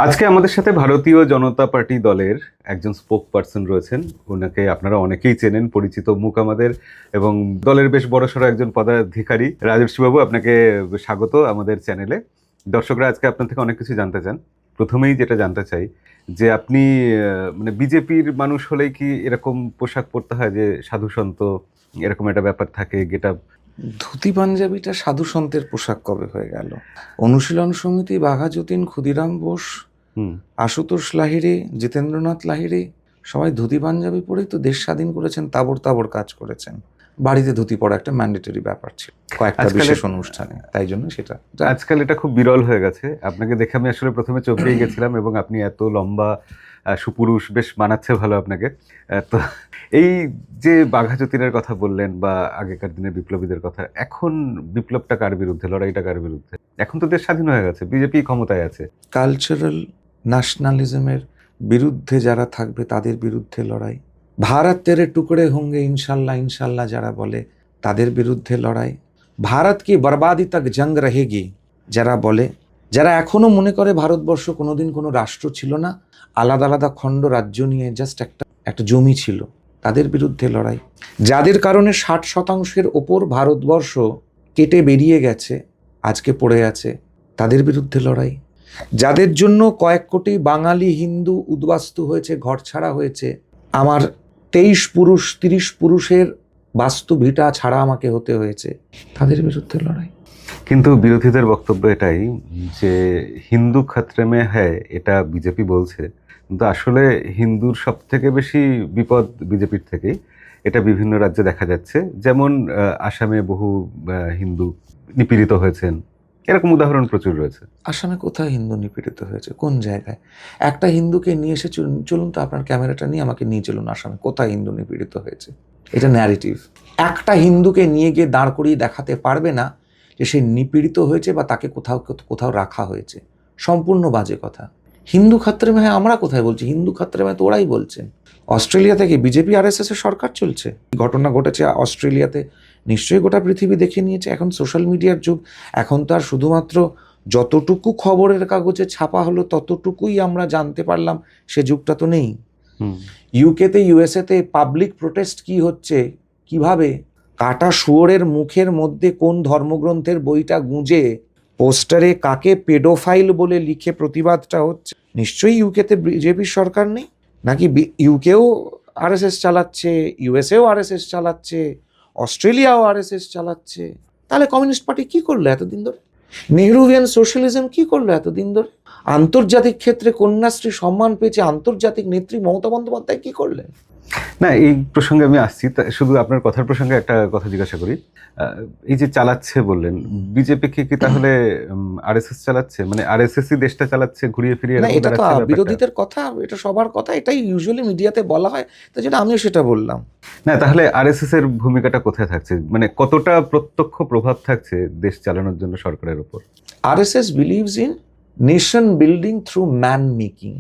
আজকে আমাদের সাথে ভারতীয় জনতা পার্টি দলের একজন স্পোক পার্সন রয়েছেন। ওনাকে আপনারা অনেকেই চেনেন, পরিচিত মুখ আমাদের, এবং দলের বেশ বড়সড় একজন পদাধিকারী। রাজর্ষি বাবু, আপনাকে স্বাগত আমাদের চ্যানেলে। দর্শকরা আজকে আপনার থেকে অনেক কিছু জানতে চান। প্রথমেই যেটা জানতে চাই যে আপনি মানে বিজেপির মানুষ হলেই কি এরকম পোশাক পরতে হয়, যে সাধু সন্ত এরকম একটা ব্যাপার থাকে, গেট আপ? ধুতি পাঞ্জাবিটা সাধু সন্তের পোশাক কবে হয়ে গেল? অনুশীলন সমিতি, বাঘা যতীন, ক্ষুদিরাম বোস, আশুতোষ লাহিড়ী, জিতেন্দ্রনাথ লাহিড়ী সবাই ধুতি পাঞ্জাবি পরেই তো দেশ স্বাধীন করেছেন, তাবড় তাবড় কাজ করেছেন। বাড়িতে ধুতি পরা একটা ম্যান্ডেটরি ব্যাপার ছিল কয়েকটা বিশেষ অনুষ্ঠানে, তাই জন্য সেটা আজকাল এটা খুব বিরল হয়ে গেছে। আপনাকে দেখে আমি আসলে প্রথমে চমকেই গেছিলাম, এবং আপনি এত লম্বা সুপুরুষ, বেশ মানাচ্ছে ভালো আপনাকে। তো এই যে বাঘা যতীনের কথা বললেন বা আগেকার দিনের বিপ্লবীদের কথা, এখন বিপ্লবটা কার বিরুদ্ধে, লড়াইটা কার বিরুদ্ধে? এখন তো দেশ স্বাধীন হয়ে গেছে, বিজেপি ক্ষমতায় আছে। কালচারাল ন্যাশনালিজমের বিরুদ্ধে যারা থাকবে তাদের বিরুদ্ধে লড়াই। ভারত তেরে টুকড়ে হোঙ্গে ইনশাল্লাহ ইনশাল্লাহ যারা বলে তাদের বিরুদ্ধে লড়াই। ভারত কি বরবাদি তক জং রহেগি যারা বলে, যারা এখনো মনে করে ভারতবর্ষ কোনোদিন কোনো রাষ্ট্র ছিল না, আলাদা আলাদা খণ্ড রাজ্য নিয়ে জাস্ট একটা জমি ছিল, তাদের বিরুদ্ধে লড়াই। যাদের কারণে 60% ওপর ভারতবর্ষ কেটে বেরিয়ে গেছে, আজকে পড়ে আছে, তাদের বিরুদ্ধে লড়াই। যাদের জন্য কয়েক কোটি বাঙালি হিন্দু উদ্বাস্তু হয়েছে, ঘর ছাড়া হয়েছে, আমার 23 পুরুষ 30 পুরুষের বাস্তু ভিটা ছাড়া আমাকে হতে হয়েছে, তাদের বিরুদ্ধে লড়াই। কিন্তু বিরোধীদের বক্তব্য এটাই যে হিন্দু খতরে মে হ্যায়, এটা বিজেপি বলছে, কিন্তু আসলে হিন্দুর সব থেকে বেশি বিপদ বিজেপির থেকেই। এটা বিভিন্ন রাজ্যে দেখা যাচ্ছে, যেমন আসামে বহু হিন্দু নিপীড়িত হয়েছেন, এরকম উদাহরণ প্রচুর রয়েছে। আসামে কোথায় হিন্দু নিপীড়িত হয়েছে? কোন জায়গায়? একটা হিন্দুকে নিয়ে এসে চলুন তো, আপনার ক্যামেরাটা নিয়ে আমাকে নিয়ে চলুন আসামে, কোথায় হিন্দু নিপীড়িত হয়েছে? এটা ন্যারেটিভ। একটা হিন্দুকে নিয়ে গিয়ে দাঁড় করিয়ে দেখাতে পারবে না যে সে নিপীড়িত হয়েছে বা তাকে কোথাও কোথাও রাখা হয়েছে। সম্পূর্ণ বাজে কথা। হিন্দু খাত্রে মে হ্যাঁ আমরা কোথায় বলছি? হিন্দু খাত্রে মে তো ওরাই বলছেন। অস্ট্রেলিয়া থেকে বিজেপি RSS এর সরকার চলছে। ঘটনা ঘটেছে অস্ট্রেলিয়াতে, নিশ্চয়ই গোটা পৃথিবী দেখে নিয়েছে। এখন সোশ্যাল মিডিয়ার যুগ, এখন তো আর শুধুমাত্র যতটুকু খবরের কাগজে ছাপা হলো ততটুকুই আমরা জানতে পারলাম, সে যুগটা তো নেই। ইউকেতে, USA-তে পাবলিক প্রোটেস্ট কি হচ্ছে, কিভাবে কাটা শুয়োরের মুখের মধ্যে কোন ধর্মগ্রন্থের বইটা গুঁজে পোস্টারে কাকে পেডোফাইল বলে লিখে প্রতিবাদটা হচ্ছে। নিশ্চয়ই ইউকেতে বিজেপির সরকার নেই নাকি? ইউকেও RSS চালাচ্ছে, USA-ও RSS চালাচ্ছে, অস্ট্রেলিয়াও RSS চালাচ্ছে। তাহলে কমিউনিস্ট পার্টি কি করলো এতদিন ধরে? নেহরুভিয়ান সোশ্যালিজম কি করলো এতদিন ধরে? আন্তর্জাতিক ক্ষেত্রে কন্যাশ্রী সম্মান পেয়েছে আন্তর্জাতিক নেত্রী মমতা বন্দ্যোপাধ্যায় কি করলেন? না, এই প্রসঙ্গে আমি আসছি, শুধু আপনার কথার প্রসঙ্গে একটা কথা জিজ্ঞাসা করি। এই যে চালাচ্ছে বললেন, বিজেপি কি তাহলে RSS চালাচ্ছে? মানে RSS-ই দেশটা চালাচ্ছে, ঘুরিয়ে ফিরিয়ে? না, এটা তো বিরোধীদের কথা, এটা সবার কথা, এটাই ইউজুয়ালি মিডিয়াতে বলা হয়, তো যেটা আমিও সেটা বললাম। না, তাহলে RSS এর ভূমিকাটা কোথায় থাকছে? মানে কতটা প্রত্যক্ষ প্রভাব থাকছে দেশ চালানোর জন্য সরকারের উপর? RSS believes in nation building through man making.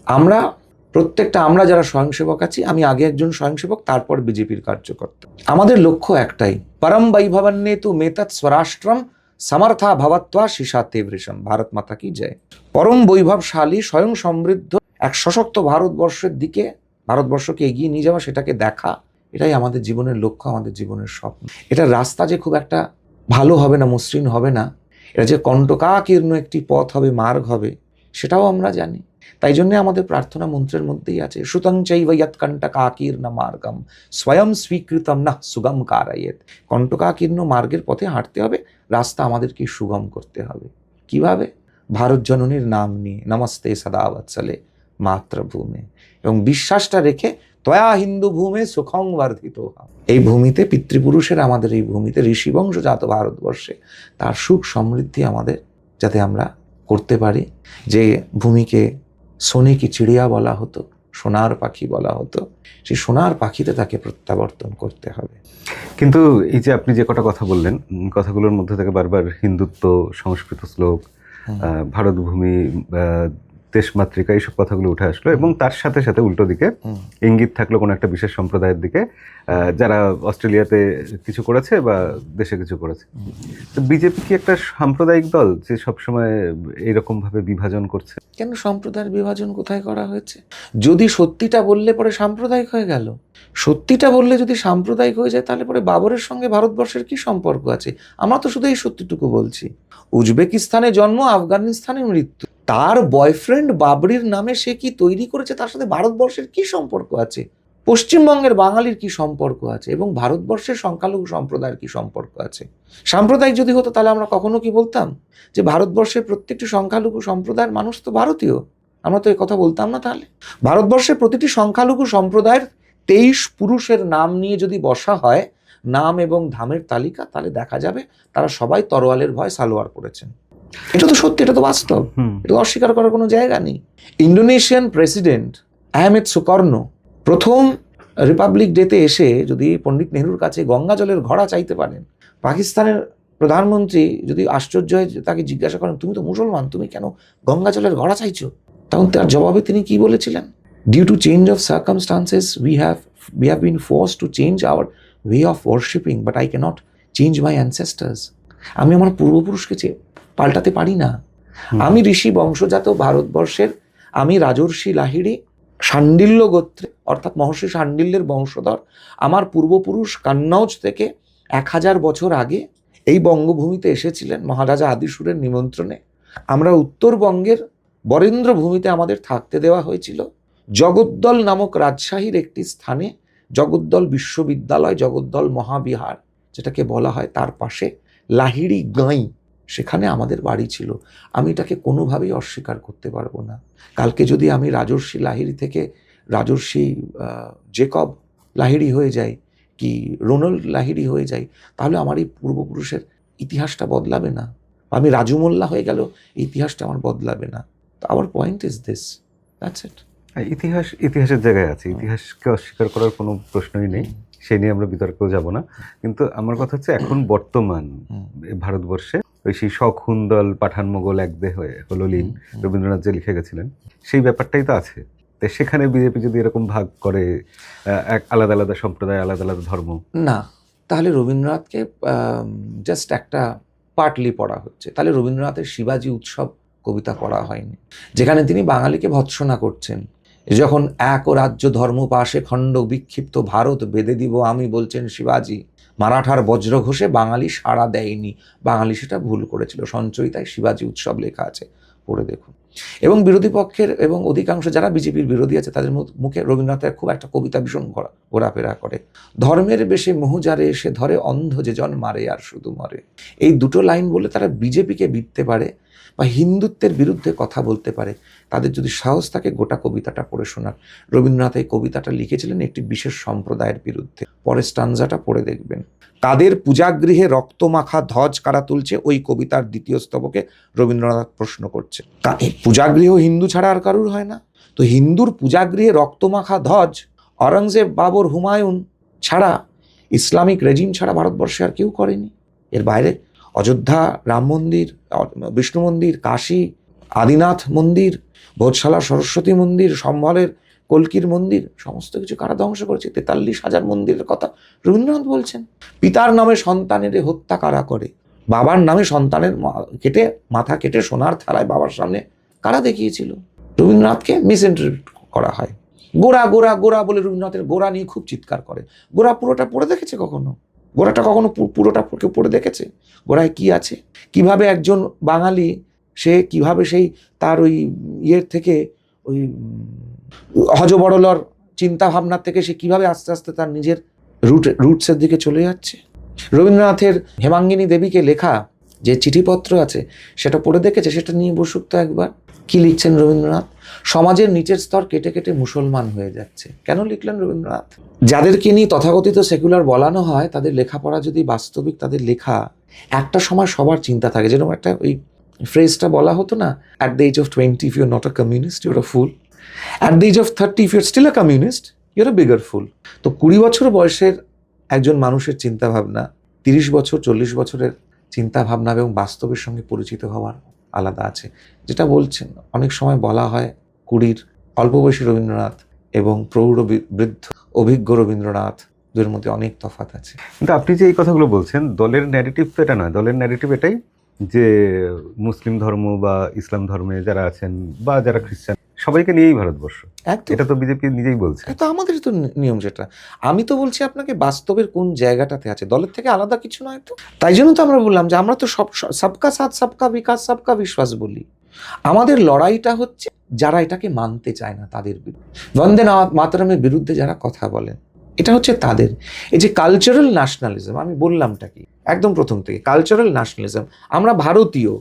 আমরা যারা স্বয়ংসেবক আছি, আমি আগে একজন স্বয়ংসেবক, তারপর বিজেপির কার্যকর্তা। আমাদের লক্ষ্য একটাই, পরম বৈভবান্নে তু মেতৎ স্বরাষ্ট্রম সমর্থা ভবত্বা শিশাতে বৃষম। ভারত মাতা কি জয়। পরম বৈভবশালী, স্বয়ং সমৃদ্ধ এক সশক্ত ভারতবর্ষের দিকে ভারতবর্ষকে এগিয়ে নিয়ে যাওয়া, সেটাকে দেখা, এটাই আমাদের জীবনের লক্ষ্য, আমাদের জীবনের স্বপ্ন। এটা রাস্তা যে খুব একটা ভালো হবে না, মসৃণ হবে না, এটা যে কণ্টকাকীর্ণ একটি পথ হবে, মার্গ হবে, সেটাও আমরা জানি। তাই জন্য আমাদের প্রার্থনা মন্ত্রের মধ্যেই আছে, সুতং চৈব ইয়ৎকণ্টকাকীর্ণ মার্গম স্বয়ং স্বীকৃতম না সুগম কারায়েত। কণ্টকাকীর্ণ মার্গের পথে হাঁটতে হবে, রাস্তা আমাদেরকে সুগম করতে হবে। কিভাবে? ভারত জননীর নাম নিয়ে, নমস্তে সদা বৎসলে মাতৃভূমে, এবং বিশ্বাসটা রেখে তয়া হিন্দু ভূমে সুখং বর্ধিত। এই ভূমিতে পিতৃপুরুষের, আমাদের এই ভূমিতে ঋষিবংশজাত ভারতবর্ষে তার সুখ সমৃদ্ধি আমাদের যাতে আমরা করতে পারি। যে ভূমিকে সোনে কি চিড়িয়া বলা হতো, সোনার পাখি বলা হতো, সেই সোনার পাখিতে তাকে প্রত্যাবর্তন করতে হবে। কিন্তু এই যে আপনি যে কটা কথা বললেন, কথাগুলোর মধ্যে থেকে বারবার হিন্দুত্ব, সংস্কৃত শ্লোক, ভারত ভূমি, দেশমাতৃকা, এইসব কথাগুলো উঠে আসলো, এবং তার সাথে সাথে উল্টো দিকে হুম। ইঙ্গিত থাকলো কোনো একটা বিশেষ সম্প্রদায়ের দিকে, যারা অস্ট্রেলিয়াতে কিছু করেছে বা দেশে কিছু করেছে। তো বিজেপি কি একটা সাম্প্রদায়িক দল যে সবসময় এইরকম ভাবে বিভাজন করছে? কেন সম্প্রদায়ের বিভাজন কোথায় করা হয়েছে? যদি সত্যিটা বললে পরে সাম্প্রদায়িক হয়ে গেল। সত্যিটা বললে যদি সাম্প্রদায়িক হয়ে যায়, তাহলে পরে বাবরের সঙ্গে ভারতবর্ষের কি সম্পর্ক আছে? আমরা তো শুধু এই সত্যিটুকু বলছি। উজবেকিস্তানে জন্ম, আফগানিস্তানে মৃত্যু। তার বয়ফ্রেন্ড বাবরির নামে সে কি তৈরি করেছে, তার সাথে ভারতবর্ষের কি সম্পর্ক আছে? পশ্চিমবঙ্গের বাঙালির কি সম্পর্ক আছে এবং ভারতবর্ষের সংখ্যালঘু সম্প্রদায়ের কি সম্পর্ক আছে? সাম্প্রদায়িক যদি হতো, তাহলে আমরা কখনো কি বলতাম যে ভারতবর্ষের প্রত্যেকটি সংখ্যালঘু সম্প্রদায়ের মানুষ তো ভারতীয়? আমরা তো এই কথা বলতাম না। তাহলে ভারতবর্ষের প্রতিটি সংখ্যালঘু সম্প্রদায়ের 23 পুরুষের নাম নিয়ে যদি বসা হয়, নাম এবং ধামের তালিকা, তাহলে দেখা যাবে তারা সবাই তরোয়ালের ভয় সালোয়ার পরেছেন। এটা তো সত্যি, এটা তো বাস্তব, এটা অস্বীকার করার কোনো জায়গা নেই। ইন্দোনেশিয়ান প্রেসিডেন্ট আহমেদ সুকর্ণো প্রথম রিপাবলিক ডেতে এসে যদি পণ্ডিত নেহরুর কাছে গঙ্গা জলের ঘড়া চাইতে পারেন, পাকিস্তানের প্রধানমন্ত্রী যদি আশ্চর্য হয়ে তাকে জিজ্ঞাসা করেন, তুমি তো মুসলমান, তুমি কেন গঙ্গা জলের ঘড়া চাইছো? তখন তার জবাবে তিনি কি বলেছিলেন? Due to change of circumstances we have been forced to change our way of worshipping, but I can't change my ancestors. আমি আমার পূর্বপুরুষকে পাল্টাতে পারি না। আমি ঋষি বংশজাত ভারতবর্ষের, আমি রাজর্ষি লাহিড়ী, শাণ্ডিল্য গোত্রে, অর্থাৎ মহর্ষি শাণ্ডিল্যের বংশধর। আমার পূর্বপুরুষ কান্নৌজ থেকে 1000 বছর আগে এই বঙ্গভূমিতে এসেছিলেন মহারাজা আদিসুরের নিমন্ত্রণে। আমরা উত্তরবঙ্গের বরেন্দ্র ভূমিতে আমাদের থাকতে দেওয়া হয়েছিল। জগদ্দল নামক রাজশাহীর একটি স্থানে জগদ্দল বিশ্ববিদ্যালয়, জগদ্দল মহাবিহার যেটাকে বলা হয়, তার পাশে লাহিড়ী গাঁই, সেখানে আমাদের বাড়ি ছিল। আমি এটাকে কোনোভাবেই অস্বীকার করতে পারবো না। কালকে যদি আমি রাজর্ষি লাহিড়ী থেকে রাজর্ষি জেকব লাহিড়ী হয়ে যাই, কি রোনাল্ড লাহিড়ী হয়ে যাই, তাহলে আমার এই পূর্বপুরুষের ইতিহাসটা বদলাবে না। আমি রাজু মোল্লা হয়ে গেল, ইতিহাসটা আমার বদলাবে না। তো our point is this, that's it. ইতিহাসের জায়গায় আছে, ইতিহাসকে অস্বীকার করার কোনো প্রশ্নই নেই, সেই নিয়ে আমরা বিতর্কেও যাব না। কিন্তু আমার কথা হচ্ছে, এখন বর্তমান ভারতবর্ষে ওই সেই শকুন্তল পাঠান মোগল এক দেহ হলো লীন, রবীন্দ্রনাথ যে লিখে গেছিলেন, সেই ব্যাপারটাই তো আছে। তো সেখানে বিজেপি যদি এরকম ভাগ করে, এক আলাদা আলাদা সম্প্রদায়, আলাদা আলাদা ধর্ম, না, তাহলে রবীন্দ্রনাথকে জাস্ট একটা পার্টলি পড়া হচ্ছে। তাহলে রবীন্দ্রনাথের শিবাজি উৎসব কবিতা পড়া হয়নি, যেখানে তিনি বাঙালিকে ভৎসনা করছেন। যখন এক ও রাজ্য ধর্ম পাশে খণ্ড বিক্ষিপ্ত ভারত বেঁধে দিব আমি, বলছেন শিবাজি, মারাঠার বজ্র ঘোষে বাঙালি সাড়া দেয়নি। বাঙালি সেটা ভুল করেছিল, সঞ্চয়িতায় শিবাজি উৎসব লেখা আছে, পড়ে দেখুন। এবং বিরোধী পক্ষের এবং অধিকাংশ যারা বিজেপির বিরোধী আছে, তাদের মুখে রবীন্দ্রনাথের খুব একটা কবিতা ভীষণ ঘোরাফেরা করে। ধর্মের বেশে মহুজারে এসে ধরে, অন্ধ যে জন মারে আর শুধু মরে। এই দুটো লাইন বলে তারা বিজেপিকে বিধতে পারে বা হিন্দুত্বের বিরুদ্ধে কথা বলতে পারে। তাদের যদি সাহস থাকে গোটা কবিতাটা পড়ে শোনার। রবীন্দ্রনাথ এই কবিতাটা লিখেছিলেন একটি বিশেষ সম্প্রদায়ের বিরুদ্ধে। পরের স্টানজাটা পড়ে দেখবেন। কাদের পূজাগৃহে রক্তমাখা ধ্বজ কারা তুলছে, ওই কবিতার দ্বিতীয় স্তবকে রবীন্দ্রনাথ প্রশ্ন করছে। পূজাগৃহ হিন্দু ছাড়া আর কারুর হয় না? তো হিন্দুর পূজাগৃহে রক্তমাখা ধ্বজ অরঙ্গজেব, বাবর, হুমায়ুন ছাড়া, ইসলামিক রেজিম ছাড়া ভারতবর্ষে আর কেউ করেনি। এর বাইরে অযোধ্যা রাম মন্দির, বিষ্ণু মন্দির, কাশী আদিনাথ মন্দির, ভোজশালা সরস্বতী মন্দির, সম্বলের কল্কির মন্দির, সমস্ত কিছু কারা ধ্বংস করেছে? 43,000 মন্দিরের কথা রবীন্দ্রনাথ বলছেন। পিতার নামে সন্তানের হত্যা কারা করে? বাবার নামে সন্তানের মাথা কেটে সোনার থালায় বাবার সামনে কারা দেখিয়েছিল? রবীন্দ্রনাথকে মিসইন্টারপ্রিট করা হয়। গোরা গোরা গোরা বলে রবীন্দ্রনাথের গোরা নিয়ে খুব চিৎকার করে। গোরা পুরোটা পড়ে দেখেছে কখনো? গোরাটা কখনো পুরোটা কেউ পড়ে দেখেছে? গোরায় কি আছে? কিভাবে একজন বাঙালি সে কিভাবে সেই তার ওই ইয়ের থেকে, ওই হজবড়লর চিন্তা ভাবনার থেকে সে কিভাবে আস্তে আস্তে তার নিজের রুটসের দিকে চলে যাচ্ছে। রবীন্দ্রনাথের হেমাঙ্গিনী দেবীকে লেখা যে চিঠিপত্র আছে সেটা পড়ে দেখেছে? সেটা নিয়ে বসুক তো একবার। কি লিখছেন রবীন্দ্রনাথ? সমাজের নিচের স্তর কেটে কেটে মুসলমান হয়ে যাচ্ছে। কেন লিখলেন রবীন্দ্রনাথ? যাদেরকে নিয়ে তথাকথিত সেকুলার বলানো হয়, তাদের লেখাপড়া যদি বাস্তবিক তাদের লেখা, একটা সময় সবার চিন্তা থাকে, যেরকম একটা ওই ফ্রেজটা বলা হতো না, at the age of 20 if you're not a communist you're a fool, at the age of 30 if you're still a communist you're a bigger fool। তো 20 বছর বয়সের একজন মানুষের চিন্তা ভাবনা, 30 বছর 40 বছরের চিন্তা ভাবনা এবং বাস্তবের সঙ্গে পরিচিত হওয়ার আলাদা আছে। যেটা বলছেন, অনেক সময় বলা হয় 20 অল্প বয়সী রবীন্দ্রনাথ এবং প্রৌঢ় বৃদ্ধ অভিজ্ঞ রবীন্দ্রনাথ, দুয়ের মধ্যে অনেক তফাৎ আছে। কিন্তু আপনি যে এই কথাগুলো বলছেন, দলের ন্যারেটিভ তো এটা নয়। দলের ন্যারেটিভ এটাই যে মুসলিম ধর্ম বা ইসলাম ধর্মে যারা আছেন বা যারা খ্রিস্টান, সবাইকে নিয়েই ভারতবর্ষ। একদম, এটা তো বিজেপি নিজেই বলছে। এটা আমাদেরই তো নিয়ম। সেটা আমি তো বলছি আপনাকে বাস্তবের কোন জায়গাটাতে আছে, দলের থেকে আলাদা কিছু নয় তো। তাই জন্য তো আমরা বললাম যে আমরা তো সবকা সাথ সবকা বিকাশ সবকা বিশ্বাস বলি। আমাদের লড়াইটা হচ্ছে যারা এটাকে মানতে চায় না তাদের বিরুদ্ধে, বন্দে মাতরমের বিরুদ্ধে যারা কথা বলেন, এটা হচ্ছে তাদের। এই যে কালচারাল ন্যাশনালিজম, আমি বললামটা কি একদম প্রথম থেকে, কালচারাল ন্যাশনালিজম, আমরা ভারতীয়,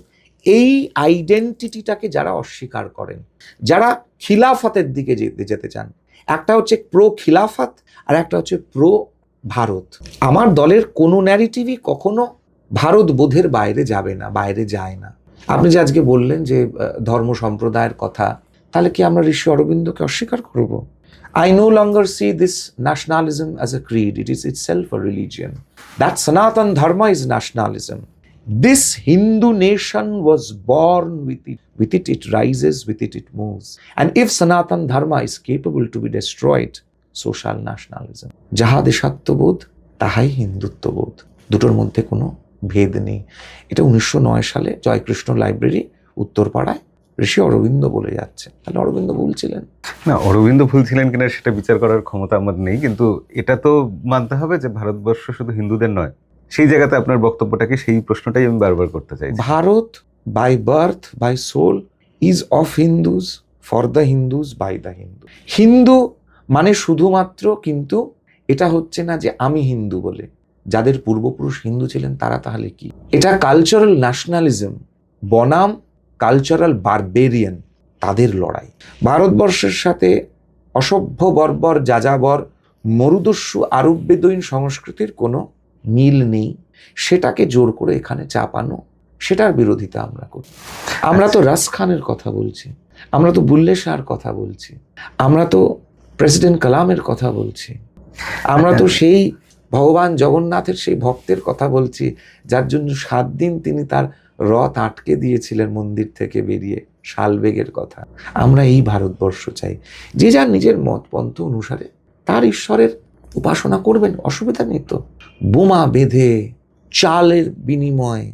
এই আইডেন্টিটিটাকে যারা অস্বীকার করেন, যারা খিলাফতের দিকে যেতে চান, একটা হচ্ছে প্রো খিলাফত আর একটা হচ্ছে প্রো ভারত। আমার দলের কোনো ন্যারেটিভই কখনো ভারত বোধের বাইরে যাবে না, বাইরে যায় না। আপনি যে আজকে বললেন যে ধর্ম সম্প্রদায়ের কথা, তাহলে কি আমরা ঋষি অরবিন্দকে অস্বীকার করব? I no longer see this nationalism as a creed. It is itself a religion. That Sanatan Dharma is nationalism. This Hindu nation was born with it. With it, it rises. With it, it moves. And if Sanatan Dharma is capable to be destroyed, so shall nationalism. যাহা দেশাত্মবোধ তাহাই হিন্দুত্ববোধ, দুটোর মধ্যে কোনো ভেদ নেই। এটা 1909 সালে Joykrishna library, উত্তরপাড়ায় ঋষি অরবিন্দ বলে যাচ্ছে। তাহলে অরবিন্দ ভুলছিলেন? না, অরবিন্দ ভুল ছিলেন কিনা সেটা বিচার করার ক্ষমতা আমার নেই, কিন্তু এটা তো মানতে হবে যে ভারতবর্ষ শুধু হিন্দুদের নয়। সেই জায়গাতে আপনার বক্তব্যটাকে, সেই প্রশ্নটাই আমি বারবার করতে চাই। Bharat by birth by soul is of Hindus, for the Hindus, by the Hindu. হিন্দু মানে শুধুমাত্র, কিন্তু এটা হচ্ছে না যে আমি হিন্দু বলে, যাদের পূর্বপুরুষ হিন্দু ছিলেন তারা তাহলে কি? এটা কালচারাল ন্যাশনালিজম বনাম কালচারাল বারবেরিয়ান, তাদের লড়াই। ভারতবর্ষের সাথে অসভ্য বর্বর যাযাবর মরুদস্যু আরব বেদুইন সংস্কৃতির কোনো মিল নেই। সেটাকে জোর করে এখানে চাপানো, সেটার বিরোধিতা আমরা করি। আমরা তো রাস খানের কথা বলছি, আমরা তো বুল্লে শাহর কথা বলছি, আমরা তো প্রেসিডেন্ট কালামের কথা বলছি, আমরা তো সেই ভগবান জগন্নাথের সেই ভক্তের কথা বলছি যার জন্য 7 দিন তিনি তার রথ আটকে দিয়েছিলেন মন্দির থেকে বেরিয়ে, শালবেগের কথা। আমরা এই ভারতবর্ষ চাই, যে যার নিজের মত পন্থ অনুসারে তার ঈশ্বরের উপাসনা করবেন, অসুবিধা নেই তো। বোমা বেঁধে, চালের বিনিময়,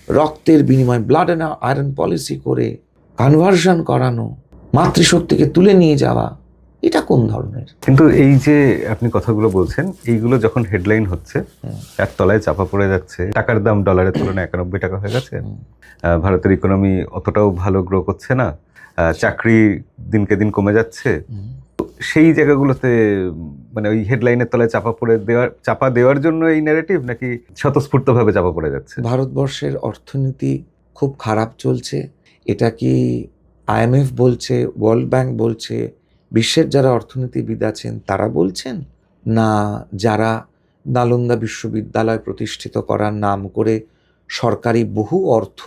রক্তের বিনিময়, ব্লাড অ্যান্ড আয়রন পলিসি করে কনভার্সন করানো, মাতৃশক্তিকে তুলে নিয়ে যাওয়া, এটা কোন ধরনের? কিন্তু এই যে আপনি কথাগুলো বলছেন, এইগুলো যখন হেডলাইন হচ্ছে, এক তলায় চাপা পড়ে যাচ্ছে, টাকার দাম ডলারের তুলনায় 91 টাকা হয়ে গেছে, ভারতের ইকোনমি অতটাও ভালো গ্রো করছে না, চাকরি দিনকে দিন কমে যাচ্ছে, সেই জায়গাগুলোতে মানে ওই হেডলাইনের তলায় চাপা দেওয়ার জন্য এই ন্যারেটিভ, নাকি স্বতঃস্ফূর্তভাবে চাপা পড়ে যাচ্ছে? ভারতবর্ষের অর্থনীতি খুব খারাপ চলছে, এটা কি IMF বলছে, ওয়ার্ল্ড ব্যাংক বলছে, বিশ্বের যারা অর্থনীতিবিদ আছেন তারা বলছেন, না যারা নালন্দা বিশ্ববিদ্যালয় প্রতিষ্ঠিত করার নাম করে সরকারি বহু অর্থ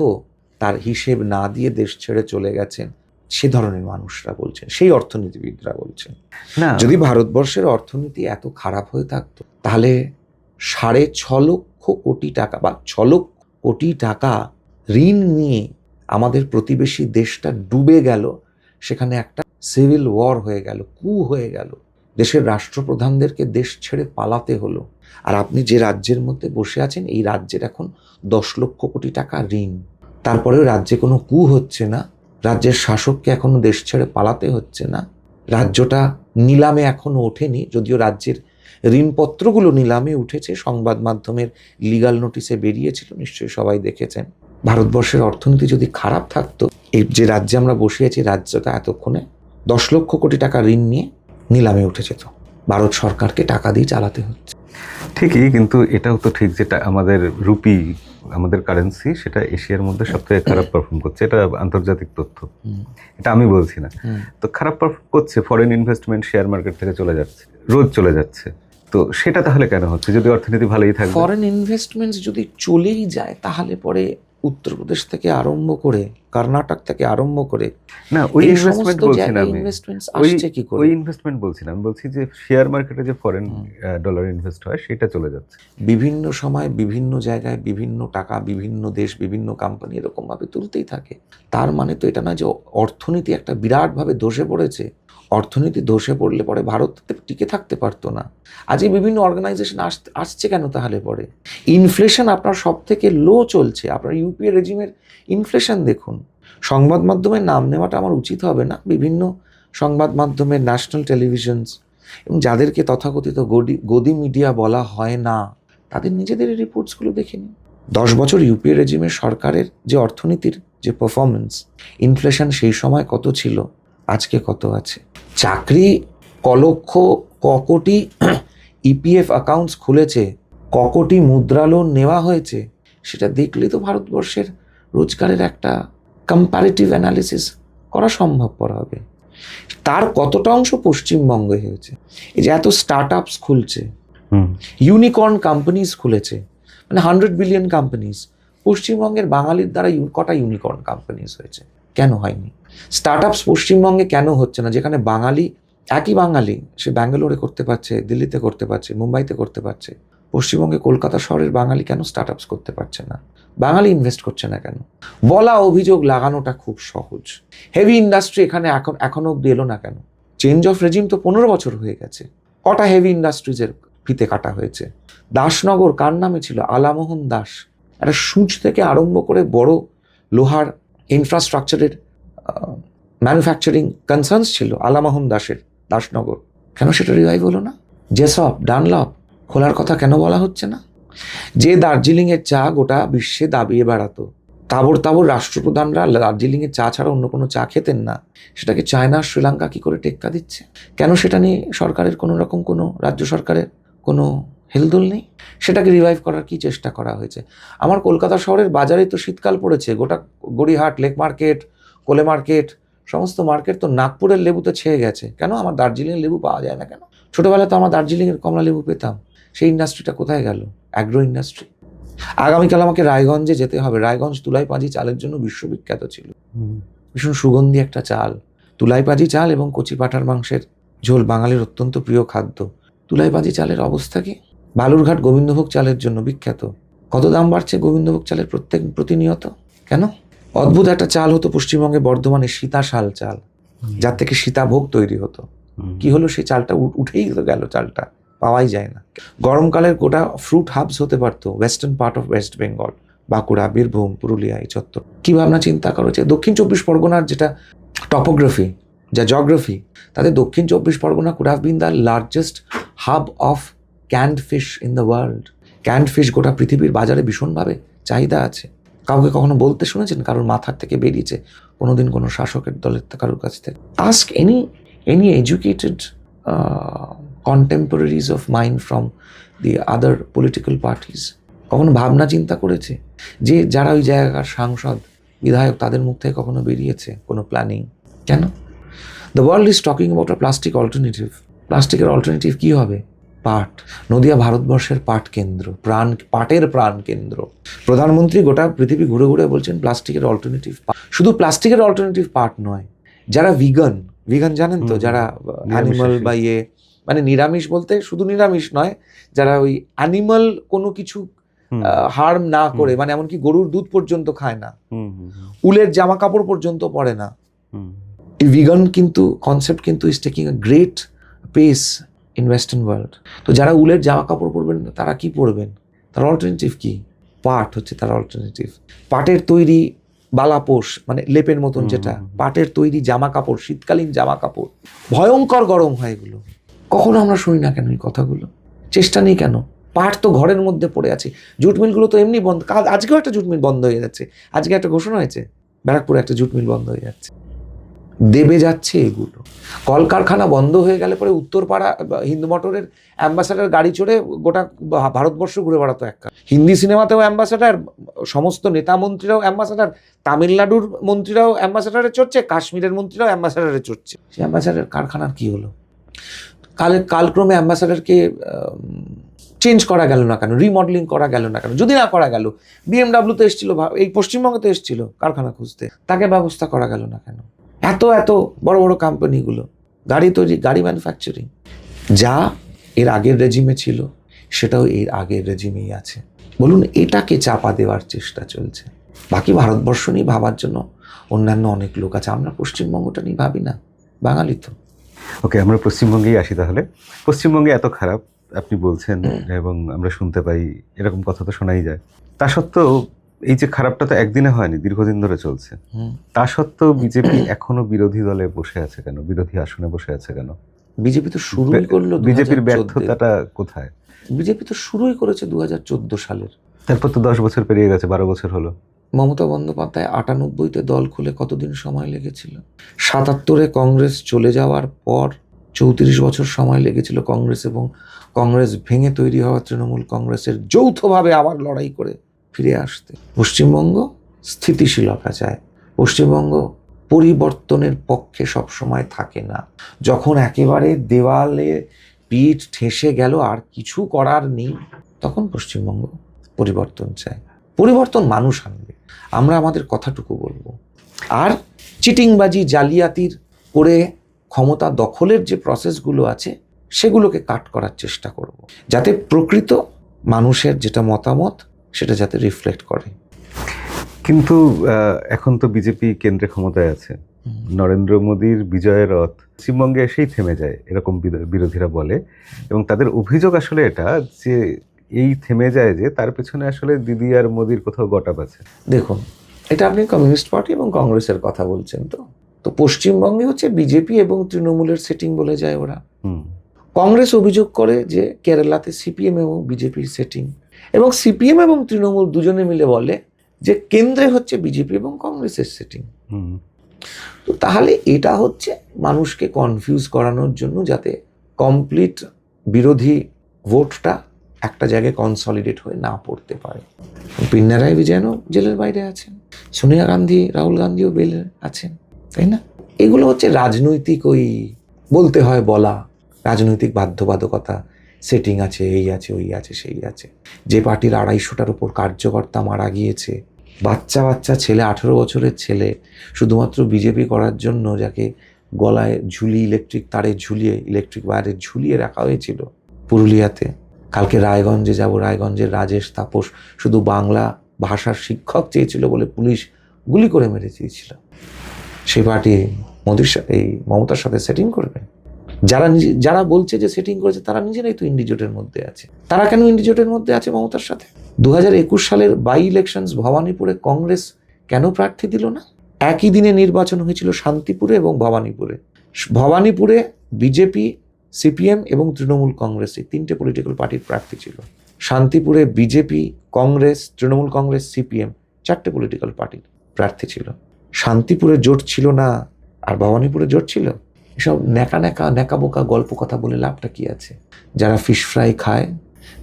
তার হিসেব না দিয়ে দেশ ছেড়ে চলে গেছেন সে ধরনের মানুষরা বলছেন, সেই অর্থনীতিবিদরা বলছেন? না, যদি ভারতবর্ষের অর্থনীতি এত খারাপ হয়ে থাকতো তাহলে 6.5 লক্ষ কোটি টাকা বা 6 লক্ষ কোটি টাকা ঋণ নিয়ে আমাদের প্রতিবেশী দেশটা ডুবে গেল, সেখানে একটা সিভিল ওয়ার হয়ে গেল, কু হয়ে গেল, দেশের রাষ্ট্রপ্রধানদেরকে দেশ ছেড়ে পালাতে হলো। আর আপনি যে রাজ্যের মধ্যে বসে আছেন, এই রাজ্যের এখন 10 লক্ষ কোটি টাকা ঋণ, তারপরেও রাজ্যে কোনো কু হচ্ছে না, রাজ্যের শাসককে এখনো দেশ ছেড়ে পালাতে হচ্ছে না, রাজ্যটা নিলামে এখনো ওঠেনি, যদিও রাজ্যের ঋণপত্রগুলো নিলামে উঠেছে, সংবাদ মাধ্যমের লিগাল নোটিশে বেরিয়েছিল, নিশ্চয়ই সবাই দেখেছেন। ভারতবর্ষের অর্থনীতি যদি খারাপ থাকতো, এই যে রাজ্যে আমরা বসে আছি, রাজ্যটা এতক্ষণে 10 লক্ষ কোটি টাকা ঋণ নিয়ে নিলামে উঠে যেত, ভারত সরকারকে টাকা দিয়ে চালাতে হচ্ছে। ঠিকই, কিন্তু এটাও তো ঠিক যেটা আমাদের রুপি, আমাদের কারেন্সি, সেটা এশিয়ার মধ্যে সবথেকে খারাপ পারফর্ম করছে, এটা আন্তর্জাতিক তথ্য, এটা আমি বলছি না। তো খারাপ পারফর্ম করছে, ফরেন ইনভেস্টমেন্ট শেয়ার মার্কেট থেকে চলে যাচ্ছে, রোজ চলে যাচ্ছে, তো সেটা তাহলে কেন হচ্ছে যদি অর্থনীতি ভালোই থাকে? ফরেন ইনভেস্টমেন্টস যদি চলেই যায় তাহলে পরে উত্তরপ্রদেশ থেকে আরম্ভ করে, কর্ণাটক থেকে আরম্ভ করে না, ওই এই ইনভেস্টমেন্ট সমস্ত বলছি না জায়গায় আমি, ইনভেস্টমেন্টস ওই আসছে কি করে? ওই ইনভেস্টমেন্ট বলছি না, আমি বলছি যে শেয়ার মার্কেটে যে ফরেন হুম। ডলার ইনভেস্ট হয় সেটা চলে যাচ্ছে। বিভিন্ন সময় বিভিন্ন জায়গায় বিভিন্ন টাকা, বিভিন্ন দেশ, বিভিন্ন কোম্পানি এরকমভাবে তুলতেই থাকে। তার মানে তো এটা না যে অর্থনীতি একটা বিরাটভাবে ধসে পড়েছে। অর্থনীতি ধসে পড়লে পরে ভারত টিকে থাকতে পারতো না। আজকে বিভিন্ন অর্গানাইজেশন আসছে কেন তাহলে পরে? ইনফ্লেশন আপনার সব থেকে লো চলছে, আপনার ইউপিএ রেজিমের ইনফ্লেশন দেখুন। সংবাদ মাধ্যমের নাম নেওয়াটা আমার উচিত হবে না, বিভিন্ন সংবাদ মাধ্যমের ন্যাশনাল টেলিভিশনস এবং যাদেরকে তথাকথিত গদি মিডিয়া বলা হয় না, তাদের নিজেদের রিপোর্টসগুলো দেখে নিন। 10 বছর ইউপিএ রেজিমের সরকারের যে অর্থনীতির যে পারফরমেন্স, ইনফ্লেশন সেই সময় কত ছিল, আজকে কত আছে। চাকরি কলক্ষ, কোটি ইপিএফ অ্যাকাউন্টস খুলেছে, কোটি মুদ্রা লোন নেওয়া হয়েছে, সেটা দেখলেই তো ভারতবর্ষের রোজগারের একটা কম্পারেটিভ অ্যানালিসিস করা সম্ভবপর হবে। তার কতটা অংশ পশ্চিমবঙ্গে হয়েছে। এই যে এত স্টার্ট আপস খুলছে, ইউনিকর্ন কোম্পানিজ খুলেছে, মানে 100 বিলিয়ন কোম্পানিজ, পশ্চিমবঙ্গের বাঙালির দ্বারা কটা ইউনিকর্ন কোম্পানিজ হয়েছে? কেন হয়নি? স্টার্ট আপস পশ্চিমবঙ্গে কেন হচ্ছে না, যেখানে বাঙালি, একই বাঙালি, সে ব্যাঙ্গালোরে করতে পারছে, দিল্লিতে করতে পারছে, মুম্বাইতে করতে পারছে, পশ্চিমবঙ্গে কলকাতা শহরের বাঙালি কেন স্টার্ট আপস করতে পারছে না? বাঙালি ইনভেস্ট করছে না কেন? বলা অভিযোগ লাগানোটা খুব সহজ। হেভি ইন্ডাস্ট্রি এখানে এখনো অব্দি এলো না কেন? চেঞ্জ অফ রেজিম তো 15 বছর হয়ে গেছে। কটা হেভি ইন্ডাস্ট্রিজের ফিতে কাটা হয়েছে? দাসনগর কার নামে ছিল? আলামোহন দাস। একটা সূচ থেকে আরম্ভ করে বড় লোহার ইনফ্রাস্ট্রাকচারের ম্যানুফ্যাকচারিং কনসার্নস ছিল আলামোহন দাসের, দাসনগর। কেন সেটা রিভাইভ হলো না? জেসপ, ডানলপ খোলার কথা কেন বলা হচ্ছে না? যে দার্জিলিংয়ের চা গোটা বিশ্বে দাবিয়ে বেড়াতো, তাবড় তাবড় রাষ্ট্রপ্রধানরা দার্জিলিংয়ের চা ছাড়া অন্য কোনো চা খেতেন না, সেটাকে চায়না, শ্রীলঙ্কা কি করে টেক্কা দিচ্ছে? কেন সেটা নিয়ে সরকারের কোনো রকম, কোনো রাজ্য সরকারের কোনো হেলদোল নেই? সেটাকে রিভাইভ করার কি চেষ্টা করা হয়েছে? আমার কলকাতা শহরের বাজারে তো শীতকাল পড়েছে, গোটা গড়িহাট, লেক মার্কেট, কোলে মার্কেট, সমস্ত মার্কেট তো নাগপুরের লেবুতে ছেয়ে গেছে। কেন আমার দার্জিলিংয়ের লেবু পাওয়া যায় না কেন? ছোটবেলায় তো আমার দার্জিলিংয়ের কমলা লেবু পেতাম। সেই ইন্ডাস্ট্রিটা কোথায় গেল? Agro industry. আগামীকাল আমাকে রায়গঞ্জে যেতে হবে। রায়গঞ্জ তুলাইপাজি চালের জন্য বিশ্ববিখ্যাত ছিল। ভীষণ সুগন্ধি একটা চাল, তুলাইপাজি চাল এবং কচি পাঁঠার মাংসের ঝোল বাঙালির অত্যন্ত প্রিয় খাদ্য। তুলাইপাজি চালের অবস্থা কি? বালুরঘাট গোবিন্দভোগ চালের জন্য বিখ্যাত। কত দাম বাড়ছে গোবিন্দভোগ চালের প্রতিনিয়ত? কেন? অদ্ভুত একটা চাল হতো পশ্চিমবঙ্গে, বর্ধমানে সীতাশাল চাল, যার থেকে সীতাভোগ তৈরি হতো। কি হলো? সেই চালটা উঠেই গেল, চালটা পাওয়াই যায় না। গরমকালের গোটা ফ্রুট হাবস হতে পারতো western part of West Bengal, Bankura, Birbhum, Purulia, এই চত্বর। কি ভাবনা চিন্তা করেছে? দক্ষিণ 24 পরগনার যেটা টপোগ্রাফি, যা জিওগ্রাফি, তাদের দক্ষিণ 24 Pargana could have been the largest hub of ক্যান্ড fish in the world. ক্যান্ড fish গোটা পৃথিবীর বাজারে ভীষণভাবে চাহিদা আছে। কাউকে কখনো বলতে শুনেছেন কারোর মাথার থেকে বেরিয়েছে কোনোদিন কোনো শাসকের দলের কারোর কাছ থেকে? Ask any educated contemporaries of mine from the other political parties, কখনো ভাবনা চিন্তা করেছে যে যারা ওই জায়গার সাংসদ, বিধায়ক, তাদের মুখ থেকে কখনো বেরিয়েছে কোনো প্ল্যানিং? কেন? The world is talking about a plastic alternative. প্লাস্টিকের অল্টারনেটিভ কি হবে? পাট। নদিয়া ভারতবর্ষের পাট কেন্দ্র, পাটের প্রাণ কেন্দ্র। প্রধানমন্ত্রী গোটা পৃথিবী ঘুরে ঘুরে বলছেন প্লাস্টিকের অল্টারনেটিভ। শুধু প্লাস্টিকের অল্টারনেটিভ পাট নয়, যারা ভিগান জানেন তো, যারা অ্যানিমাল বা মানে নিরামিষ বলতে শুধু নিরামিষ নয়, যারা ওই অ্যানিমাল কোনো কিছু হার্ম না করে, মানে এমনকি গরুর দুধ পর্যন্ত খায় না, উলের জামা কাপড় পর্যন্ত পরে না। এই ভিগান কিন্তু কনসেপ্ট কিন্তু is taking a great pace in western world. তো যারা উলের জামা কাপড় পরবেন তারা কি পরবেন? তার অল্টারনেটিভ কি? পাট হচ্ছে তার অল্টারনেটিভ। পাটের তৈরি বালাপোষ, মানে লেপের মতন, যেটা পাটের তৈরি জামা কাপড়, শীতকালীন জামা কাপড়, ভয়ঙ্কর গরম হয় এগুলো। কখনো আমরা শুনি না কেন এই কথাগুলো? চেষ্টা নেই কেন? পাট তো ঘরের মধ্যে পড়ে আছে। জুট মিলগুলো তো এমনি বন্ধ। আজকেও একটা জুট মিল বন্ধ হয়ে যাচ্ছে। আজকে একটা ঘোষণা হয়েছে, ব্যারাকপুরে একটা জুট মিল বন্ধ হয়ে যাচ্ছে। দেবে যাচ্ছে এগুলো। কলকারখানা বন্ধ হয়ে গেলে পরে উত্তরপাড়া হিন্দু মোটরের অ্যাম্বাসাডার গাড়ি চড়ে গোটা ভারতবর্ষ ঘুরে বেড়াতো একটা। হিন্দি সিনেমাতেও অ্যাম্বাসাডার, সমস্ত নেতা মন্ত্রীরাও অ্যাম্বাসাডার, তামিলনাড়ুর মন্ত্রীরাও অ্যাম্বাসাডারে চড়ছে, কাশ্মীরের মন্ত্রীরাও অ্যাম্বাসাডারে চড়ছে। সেই অ্যাম্বাসাডার কারখানার কি হলো? কালক্রমে অ্যাম্বাসাডারকে চেঞ্জ করা গেল না কেন, রিমডেলিং করা গেল না কেন? যদি না করা গেল, BMW তো এসেছিল, এই পশ্চিমবঙ্গে তো এসেছিল কারখানা খুঁজতে, তাকে ব্যবস্থা করা গেল না কেন? এত এত বড় বড় কোম্পানিগুলো গাড়ি তৈরি, গাড়ি ম্যানুফ্যাকচারিং, যা এর আগের রেজিমে ছিল সেটাও এর আগের রেজিমেই আছে। বলুন, এটাকে চাপা দেওয়ার চেষ্টা চলছে। বাকি ভারতবর্ষ নিয়ে ভাবার জন্য অন্যান্য অনেক লোক আছে, আমরা পশ্চিমবঙ্গটা নিয়ে ভাবি না, বাঙালি তো। ওকে, আমরা পশ্চিমবঙ্গেই আসি তাহলে। পশ্চিমবঙ্গে এত খারাপ আপনি বলছেন এবং আমরা শুনতে পাই, এরকম কথা তো শোনাই যায়। তা সত্ত্বেও এই যে খারাপটা তো একদিনে হয়নি, দীর্ঘদিন ধরে চলছে। তা সত্ত্বেও বিজেপি এখনো বিরোধী দলে বসে আছে কেন, বিরোধী আসনে বসে আছে কেন? বিজেপি তো শুরুই করলো, বিজেপির ব্যর্থতাটা কোথায়? বিজেপি তো শুরুই করেছে 2014 সালের। তারপর তো 10 বছর পেরিয়ে গেছে, 12 বছর হলো। মমতা বন্দ্যোপাধ্যায় 98-তে দল খুলে কতদিন সময় লেগেছিল? 77-এ কংগ্রেস চলে যাওয়ার পর 34 বছর সময় লেগেছিল কংগ্রেস এবং কংগ্রেস ভেঙে তৈরি হওয়া তৃণমূল কংগ্রেসের যৌথভাবে আবার লড়াই করে ফিরে আসতে। পশ্চিমবঙ্গ স্থিতিশীলতা চায়, পশ্চিমবঙ্গ পরিবর্তনের পক্ষে সবসময় থাকে না। যখন একেবারে দেওয়ালে পিঠ ঠেসে গেল, আর কিছু করার নেই, তখন পশ্চিমবঙ্গ পরিবর্তন চায়। পরিবর্তন মানুষ আনবে, আমরা আমাদের কথাটুকু বলবো। আর চিটিংবাজি, জালিয়াতির করে ক্ষমতা দখলের যে প্রসেসগুলো আছে সেগুলোকে কাট করার চেষ্টা করব, যাতে প্রকৃত মানুষের যেটা মতামত সেটা যাতে রিফ্লেক্ট করে। কিন্তু এখন তো বিজেপি কেন্দ্রে ক্ষমতায় আছে, নরেন্দ্র মোদীর বিজয়ের রথ পশ্চিমবঙ্গে এসেই থেমে যায়, এরকম বিরোধীরা বলে। এবং তাদের অভিযোগ আসলে এটা যে এই থেমে যায় যে তার পেছনে আসলে দিদি আর মোদির কোথাও গটাপ আছে। দেখুন, এটা আপনি কমিউনিস্ট পার্টি এবং কংগ্রেসের কথা বলছেন। তো পশ্চিমবঙ্গে হচ্ছে বিজেপি এবং তৃণমূলের সেটিং বলে যায় ওরা। কংগ্রেস অভিযোগ করে যে কেরালাতে সিপিএম এবং বিজেপির সেটিং, এবং সিপিএম এবং তৃণমূল দুজনে মিলে বলে যে কেন্দ্রে হচ্ছে বিজেপি এবং কংগ্রেসের সেটিং। তো তাহলে এটা হচ্ছে মানুষকে কনফিউজ করানোর জন্য, যাতে কমপ্লিট বিরোধী ভোটটা একটা জায়গায় কনসলিডেট হয়ে না পড়তে পারে। পিনারাই বিজয়নও জেলের বাইরে আছেন, সোনিয়া গান্ধী, রাহুল গান্ধীও বেলে আছেন, তাই না? এগুলো হচ্ছে রাজনৈতিক, ওই বলতে হয় বলা, রাজনৈতিক বাধ্যবাধকতা, সেটিং আছে, এই আছে, ওই আছে, সেই আছে। যে পার্টির 250টার উপর কার্যকর্তা মারা গিয়েছে, বাচ্চা বাচ্চা ছেলে, 18 বছরের ছেলে, শুধুমাত্র বিজেপি করার জন্য, যাকে গলায় ঝুলিয়ে ইলেকট্রিক তারে ঝুলিয়ে, ইলেকট্রিক ওয়্যারে ঝুলিয়ে রাখা হয়েছিল পুরুলিয়াতে। কালকে রায়গঞ্জে যাব, রায়গঞ্জের রাজেশ তাপস শুধু বাংলা ভাষার শিক্ষক চেয়েছিল বলে পুলিশ গুলি করে মেরে দিয়েছিল। সেই পার্টি মোদির সাথে, এই মমতার সাথে সেটিং করবে? যারা বলছে যে সেটিং করেছে তারা নিজেরাই তো ইন্ডিজোটের মধ্যে আছে। তারা কেন ইন্ডিজোটের মধ্যে আছে মমতার সাথে? 2021 সালের বাই ইলেকশনস ভবানীপুরে কংগ্রেস কেন প্রার্থী দিল না? একই দিনে নির্বাচন হয়েছিল শান্তিপুরে এবং ভবানীপুরে। ভবানীপুরে বিজেপি, সিপিএম এবং তৃণমূল কংগ্রেস, এই 3টে পলিটিক্যাল পার্টির প্রার্থী ছিল। শান্তিপুরে বিজেপি, কংগ্রেস, তৃণমূল কংগ্রেস, সিপিএম 4টে পলিটিক্যাল পার্টির প্রার্থী ছিল। শান্তিপুরে জোট ছিল না আর ভবানীপুরে জোট ছিল। এসব ন্যাকা বোকা গল্প কথা বলে লাভটা কি আছে? যারা ফিশ ফ্রাই খায়,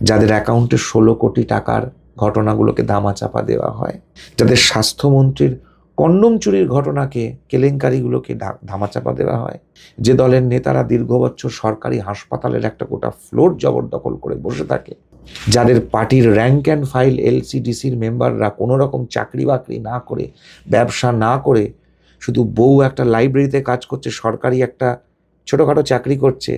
যাদের অ্যাকাউন্টে 16 কোটি টাকার ঘটনাগুলোকে ধামাচাপা দেওয়া হয়, যাদের স্বাস্থ্যমন্ত্রীর কন্ডম চুরির ঘটনাকে, কেলেঙ্কারিগুলোকে ধামাচাপা দেওয়া হয়, যে দলের নেতারা দীর্ঘ বছর সরকারি হাসপাতালের একটা গোটা ফ্লোর জবরদখল করে বসে থাকে, যাদের পার্টির র্যাঙ্ক অ্যান্ড ফাইল এলসিডিসির মেম্বাররা কোনো রকম চাকরি বাকরি না করে, ব্যবসা না করে, শুধু বউ একটা লাইব্রেরিতে কাজ করছে, সরকারি একটা ছোটোখাটো চাকরি করছে,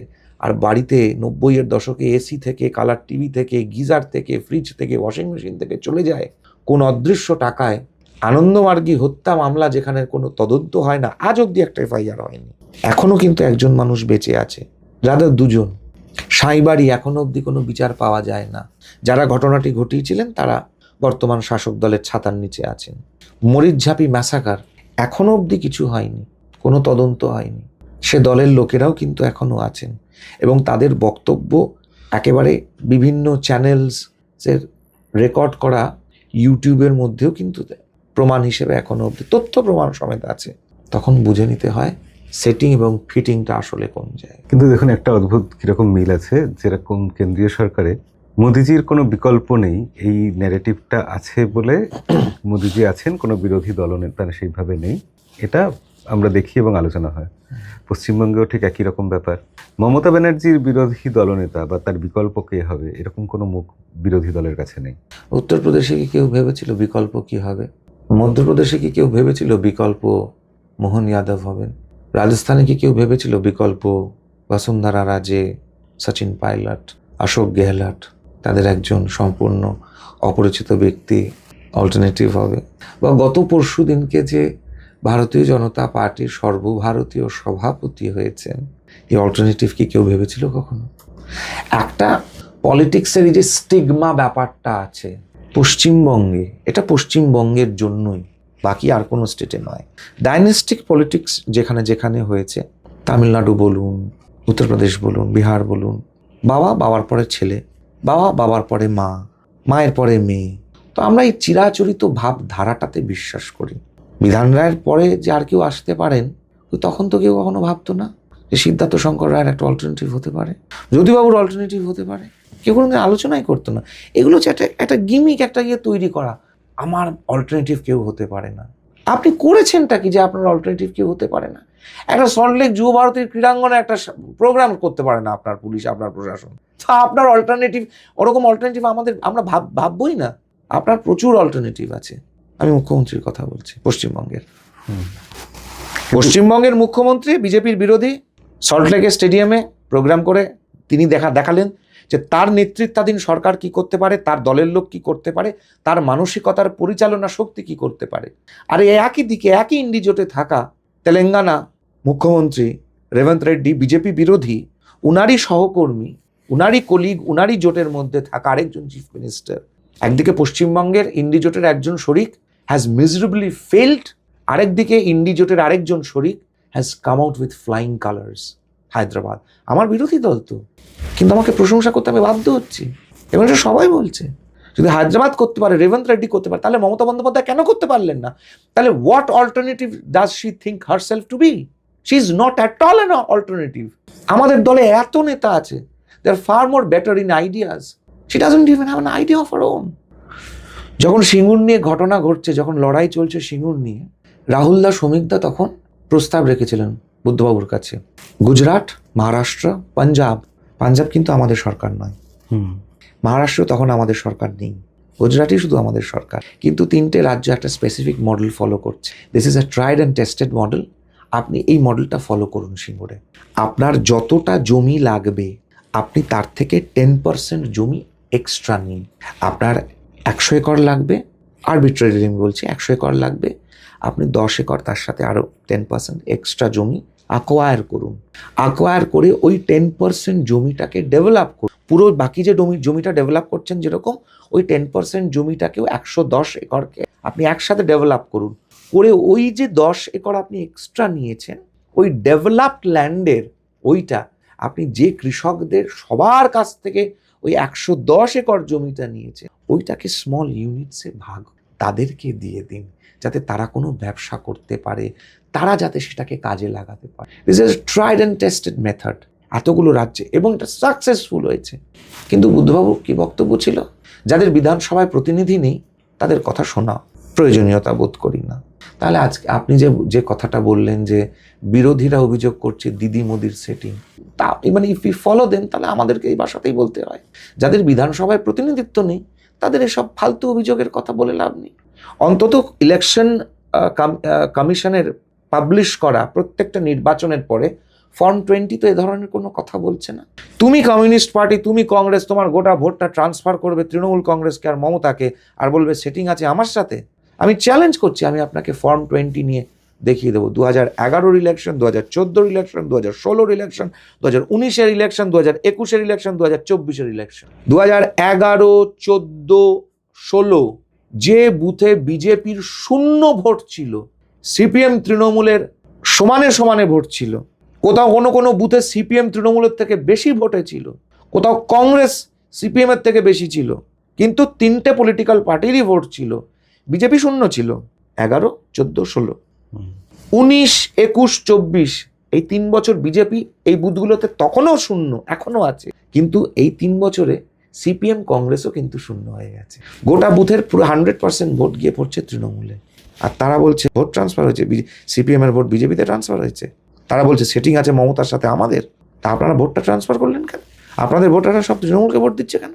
আর বাড়িতে 90-এর দশকে এসি থেকে, কালার টিভি থেকে, গিজার থেকে, ফ্রিজ থেকে, ওয়াশিং মেশিন থেকে চলে যায় কোন অদৃশ্য টাকায়। আনন্দমার্গী হত্যা মামলা যেখানে কোনো তদন্ত হয় না, আজ অব্দি একটা এফআইআর হয়নি, এখনো কিন্তু একজন মানুষ বেঁচে আছে, যাদের 2জন। সাঁইবাড়ি এখনো অব্দি কোনো বিচার পাওয়া যায় না। যারা ঘটনাটি ঘটিয়েছিলেন তারা বর্তমান শাসক দলের ছাতার নিচে আছেন। মরিচঝাঁপি ম্যাসাকার এখনো অব্দি কিছু হয়নি, কোনো তদন্ত হয়নি। সে দলের লোকেরাও কিন্তু এখনো আছেন এবং তাদের বক্তব্য একেবারে বিভিন্ন চ্যানেলসের রেকর্ড করা ইউটিউবের মধ্যেও কিন্তু প্রমাণ হিসেবে এখনো অব্দি তথ্য প্রমাণ সমেত আছে। তখন বুঝে নিতে হয় সেটিং এবং ফিটিংটা আসলে কোন জায়গায়। কিন্তু দেখুন, একটা অদ্ভুত কিরকম মিল আছে, যেরকম কেন্দ্রীয় সরকারে মোদিজির কোনো বিকল্প নেই, এই ন্যারেটিভটা আছে বলে মোদিজি আছেন, কোনো বিরোধী দলনেতা সেইভাবে নেই। এটা আমরা দেখি এবং আলোচনা হয়। পশ্চিমবঙ্গেও ঠিক একই রকম ব্যাপার। মমতা ব্যানার্জির বিরোধী দলনেতা বা তার বিকল্প কে হবে এরকম কোনো মুখ বিরোধী দলের কাছে নেই। উত্তরপ্রদেশে কি কেউ ভেবেছিল বিকল্প কি হবে? মধ্যপ্রদেশে কি কেউ ভেবেছিল বিকল্প মোহন যাদব হবেন? রাজস্থানে কি কেউ ভেবেছিল বিকল্প বসুন্ধরা রাজে, সচিন পাইলট, অশোক গেহলট, তাদের একজন সম্পূর্ণ অপরিচিত ব্যক্তি অল্টারনেটিভ হবে? বা গত পরশু দিনকে যে ভারতীয় জনতা পার্টির সর্বভারতীয় সভাপতি হয়েছেন, এই অল্টারনেটিভ কি কেউ ভেবেছিল কখনো? একটা পলিটিক্সের এই যে স্টিগমা ব্যাপারটা আছে পশ্চিমবঙ্গে, এটা পশ্চিমবঙ্গের জন্যই, বাকি আর কোনো স্টেটে নয়। ডাইনেস্টিক পলিটিক্স যেখানে যেখানে হয়েছে, তামিলনাড়ু বলুন, উত্তরপ্রদেশ বলুন, বিহার বলুন, বাবা বাবার পরে ছেলে, বাবা বাবার পরে মা, মায়ের পরে মেয়ে। তো আমরা এই চিরাচরিত ভাবধারাটাতে বিশ্বাস করি। বিধান রায়ের পরে যে আর কেউ আসতে পারেন, তখন তো কেউ কখনো ভাবতো না যে সিদ্ধার্থ শঙ্কর রায়ের একটা অল্টারনেটিভ হতে পারে, জ্যোতিবাবুর অল্টারনেটিভ হতে পারে। কেউ কোনো আলোচনাই করতো না। এগুলো হচ্ছে একটা গিমিক, একটা তৈরি করা, আমার অল্টারনেটিভ কেউ হতে পারে না। আপনি করেছেনটা কি যে আপনার অল্টারনেটিভ কেউ হতে পারে না? একটা সল্টলেক যুব ভারতীর ক্রীড়াঙ্গনে একটা প্রোগ্রাম করতে পারে না আপনার পুলিশ, আপনার প্রশাসন। তা আপনার অল্টারনেটিভ, ওরকম অল্টারনেটিভ আমরা ভাববই না। আপনার প্রচুর অল্টারনেটিভ আছে। আমি মুখ্যমন্ত্রীর কথা বলছি পশ্চিমবঙ্গের। পশ্চিমবঙ্গের মুখ্যমন্ত্রী বিজেপির বিরোধী সল্টলেকের স্টেডিয়ামে প্রোগ্রাম করে তিনি দেখালেন যে তার নেতৃত্বাধীন সরকার কি করতে পারে, তার দলের লোক কি করতে পারে, তার মানসিকতার পরিচালনা শক্তি কি করতে পারে। আর একই দিকে একই ইন্ডিজোটে থাকা তেলেঙ্গানা মুখ্যমন্ত্রী রেবন্ত রেড্ডি বিজেপি বিরোধী, উনারই সহকর্মী, উনারই কলিগ, উনারই জোটের মধ্যে থাকা আরেকজন চিফ মিনিস্টার, একদিকে পশ্চিমবঙ্গের ইন্ডিজোটের একজন শরিক হ্যাজ মিজারেবলি ফেলড, আরেকদিকে ইন্ডিজোটের আরেকজন শরিক has come out with flying colours. Hyderabad আমার বিরোধী দল তো, কিন্তু আমাকে প্রশংসা করতে আমি বাধ্য হচ্ছি, এবং এটা সবাই বলছে। যদি হায়দ্রাবাদ করতে পারে, রেবন্ত রেড্ডি করতে পারে, তাহলে মমতা বন্দ্যোপাধ্যায় কেন করতে পারলেন না? তাহলে what alternative does she think herself to be? She is not at all an alternative. আমাদের দলে এত নেতা আছে, they are far more better in ideas. She doesn't even have an idea of her own. যখন সিঙ্গুর নিয়ে ঘটনা ঘটছে, যখন লড়াই চলছে সিঙ্গুর নিয়ে, রাহুলদা, শ্রমিকদা তখন প্রস্তাব রেখেছিলেন বুদ্ধবাবুর কাছে, গুজরাট, মহারাষ্ট্র, পাঞ্জাব কিন্তু আমাদের সরকার নয়, মহারাষ্ট্র তখন আমাদের সরকার নেই, গুজরাটই শুধু আমাদের সরকার, কিন্তু তিনটে রাজ্য একটা স্পেসিফিক মডেল ফলো করছে। This is a tried and tested model. আপনি এই মডেলটা ফলো করুন সিঙ্গুরে। আপনার যতটা জমি লাগবে আপনি তার থেকে 10% জমি এক্সট্রা নিন। আপনার 100 একর লাগবে, আরবিট্রারিলি আমি বলছি 100 একর লাগবে, আপনি 10 একর তার সাথে আরও 10% এক্সট্রা জমি অ্যাকোয়ার করুন। অ্যাকোয়ার করে ওই 10% জমিটাকে ডেভেলপ করুন। পুরো বাকি যে জমিটা ডেভেলপ করছেন যেরকম, ওই 10% জমিটাকেও 110 একরকে আপনি একসাথে ডেভেলপ করুন। করে ওই যে 10 একর আপনি এক্সট্রা নিয়েছেন, ওই ডেভেলপড ল্যান্ডের ওইটা আপনি যে কৃষকদের সবার কাছ থেকে ওই 110 একর জমিটা নিয়েছে, ওইটাকে স্মল ইউনিটসে ভাগ তাদেরকে দিয়ে দিন, যাতে তারা কোনো ব্যবসা করতে পারে, তারা যাতে সেটাকে কাজে লাগাতে পারে। This is tried and tested method এতগুলো রাজ্যে, এবং এটা সাকসেসফুল হয়েছে। কিন্তু বুদ্ধবাবু কি বক্তব্য ছিল? যাদের বিধানসভায় প্রতিনিধি নেই তাদের কথা শোনা প্রয়োজনীয়তা বোধ করি না। তাহলে আজকে আপনি যে কথাটা বললেন যে বিরোধীরা অভিযোগ করছে দিদি মোদির সেটিং, তা মানে ইফ ইউ ফলো দেন, তাহলে আমাদেরকে এই ভাষাতেই বলতে হয়, যাদের বিধানসভায় প্রতিনিধিত্ব নেই তাদের এসব ফালতু অভিযোগের কথা বলে লাভ নেই। অন্তত ইলেকশন কমিশনের পাবলিশ করা প্রত্যেকটা নির্বাচনের পরে ফর্ম 20 তো এ ধরনের কোনো কথা বলছে না। তুমি কমিউনিস্ট পার্টি, তুমি কংগ্রেস, তোমার গোটা ভোটটা ট্রান্সফার করবে তৃণমূল কংগ্রেসকে আর মমতাকে, আর বলবে সেটিং আছে আমার সাথে। আমি চ্যালেঞ্জ করছি, আমি আপনাকে ফর্ম 20 নিয়ে দেখিয়ে দেবো। 2011 election, 2014 election, 2016 election, 2019 election, 2021 election, 2024 election. 2011, 14, 16 যে বুথে বিজেপির 0 ভোট ছিল, সিপিএম তৃণমূলের সমানে সমানে ভোট ছিল, কোথাও কোনো বুথে সিপিএম তৃণমূলের থেকে বেশি ভোটে ছিল, কোথাও কংগ্রেস সিপিএম এর থেকে বেশি ছিল, কিন্তু 3টে পলিটিক্যাল পার্টিরই ভোট ছিল, বিজেপি 0 ছিল। 11, 14, 16, 19, 21, 24 এই 3 বছর বিজেপি এই বুথগুলোতে তখনও 0, এখনো আছে, কিন্তু এই 3 বছরে সিপিএম কংগ্রেসও কিন্তু 0 হয়ে গেছে। গোটা বুথের পুরো 100% ভোট গিয়ে পড়ছে তৃণমূলে। আর তারা বলছে ভোট ট্রান্সফার হয়েছে, সিপিএম এর ভোট বিজেপিতে ট্রান্সফার হয়েছে। তারা বলছে সেটিং আছে মমতার সাথে আমাদের। তা আপনারা ভোটটা ট্রান্সফার করলেন কেন? আপনাদের ভোটাররা সব তৃণমূলকে ভোট দিচ্ছে কেন?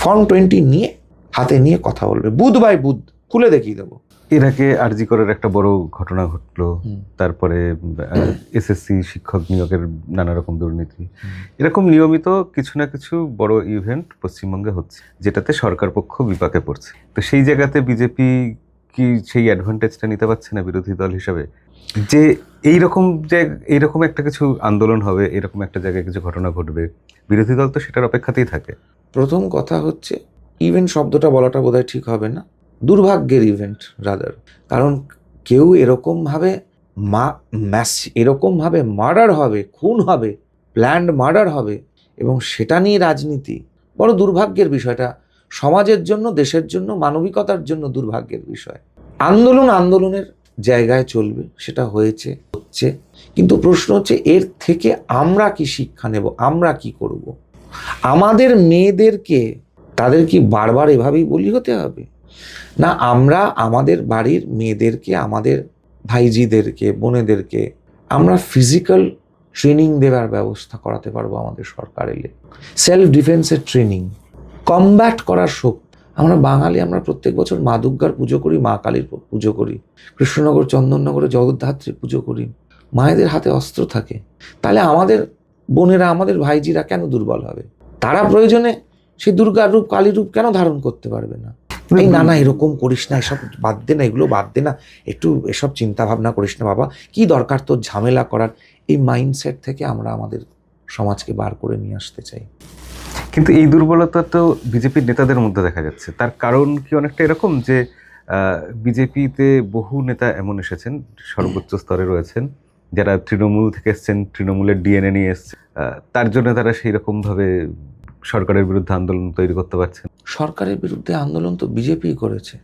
ফর্ম 20 নিয়ে হাতে নিয়ে কথা বলবে, বুথ বাই বুথ খুলে দেখিয়ে দেবো। এর আগে আরজি করের একটা বড় ঘটনা ঘটলো, তারপরে এসএসসি শিক্ষক নিয়োগের নানা রকম দুর্নীতি, এরকম নিয়মিত কিছু না কিছু বড় ইভেন্ট পশ্চিমবঙ্গে হচ্ছে, যেটাতে সরকার পক্ষ বিপাকে পড়ছে। তো সেই জায়গাতে বিজেপি কি সেই অ্যাডভান্টেজটা নিতে পারছে না বিরোধী দল হিসাবে, যে এইরকম একটা কিছু আন্দোলন হবে, এরকম একটা জায়গায় কিছু ঘটনা ঘটবে, বিরোধী দল তো সেটার অপেক্ষাতেই থাকে। প্রথম কথা হচ্ছে ইভেন্ট শব্দটা বলাটা বোধহয় ঠিক হবে না, দুর্ভাগ্যের ইভেন্ট রাদার। কারণ কেউ এরকমভাবে এরকমভাবে মার্ডার হবে, খুন হবে, প্ল্যান্ড মার্ডার হবে, এবং সেটা নিয়ে রাজনীতি, বড় দুর্ভাগ্যের বিষয়টা। সমাজের জন্য, দেশের জন্য, মানবিকতার জন্য দুর্ভাগ্যের বিষয়। আন্দোলনের জায়গায় চলবে, সেটা হচ্ছে। কিন্তু প্রশ্ন হচ্ছে এর থেকে আমরা কি শিক্ষা নেব, আমরা কি করব? আমাদের মেয়েদেরকে তাদের কি বারবার এভাবেই বলি হতে হবে? না, আমরা আমাদের বাড়ির মেয়েদেরকে, আমাদের ভাইজিদেরকে, বোনেদেরকে আমরা ফিজিক্যাল ট্রেনিং দেওয়ার ব্যবস্থা করাতে পারবো আমাদের সরকার এলে। সেলফ ডিফেন্সের ট্রেনিং, কমব্যাট করার শক্তি। আমরা বাঙালি, আমরা প্রত্যেক বছর মা দুর্গার পুজো করি, মা কালীর পুজো করি, কৃষ্ণনগর চন্দননগরে জগদ্ধাত্রী পুজো করি, মায়েদের হাতে অস্ত্র থাকে। তাহলে আমাদের বোনেরা, আমাদের ভাইজিরা কেন দুর্বল হবে? তারা প্রয়োজনে সেই দুর্গার রূপ, কালীর রূপ কেন ধারণ করতে পারবে না? এই না এরকম করিস না, এসব বাদ দে না, এগুলো বাদ দে না, একটু এসব চিন্তা ভাবনা করিস না বাবা, কি দরকার তোর ঝামেলা করার? এই মাইন্ডসেট থেকে আমরা আমাদের সমাজকে বার করে নিয়ে আসতে চাই। কিন্তু এই দুর্বলতা তো বিজেপির নেতাদের মধ্যে দেখা যাচ্ছে। তার কারণ কি অনেকটা এরকম যে বিজেপিতে বহু নেতা এমন এসেছেন, সর্বোচ্চ স্তরে রয়েছেন, যারা তৃণমূল থেকে এসছেন, তৃণমূলের ডিএনএ নিয়ে এসছেন, তার জন্য তারা সেই রকম ভাবে সরকারের বিরুদ্ধে আন্দোলন তৈরি করতে পারছেন। সরকারের বিরুদ্ধে আন্দোলন তো বিজেপি করেছে।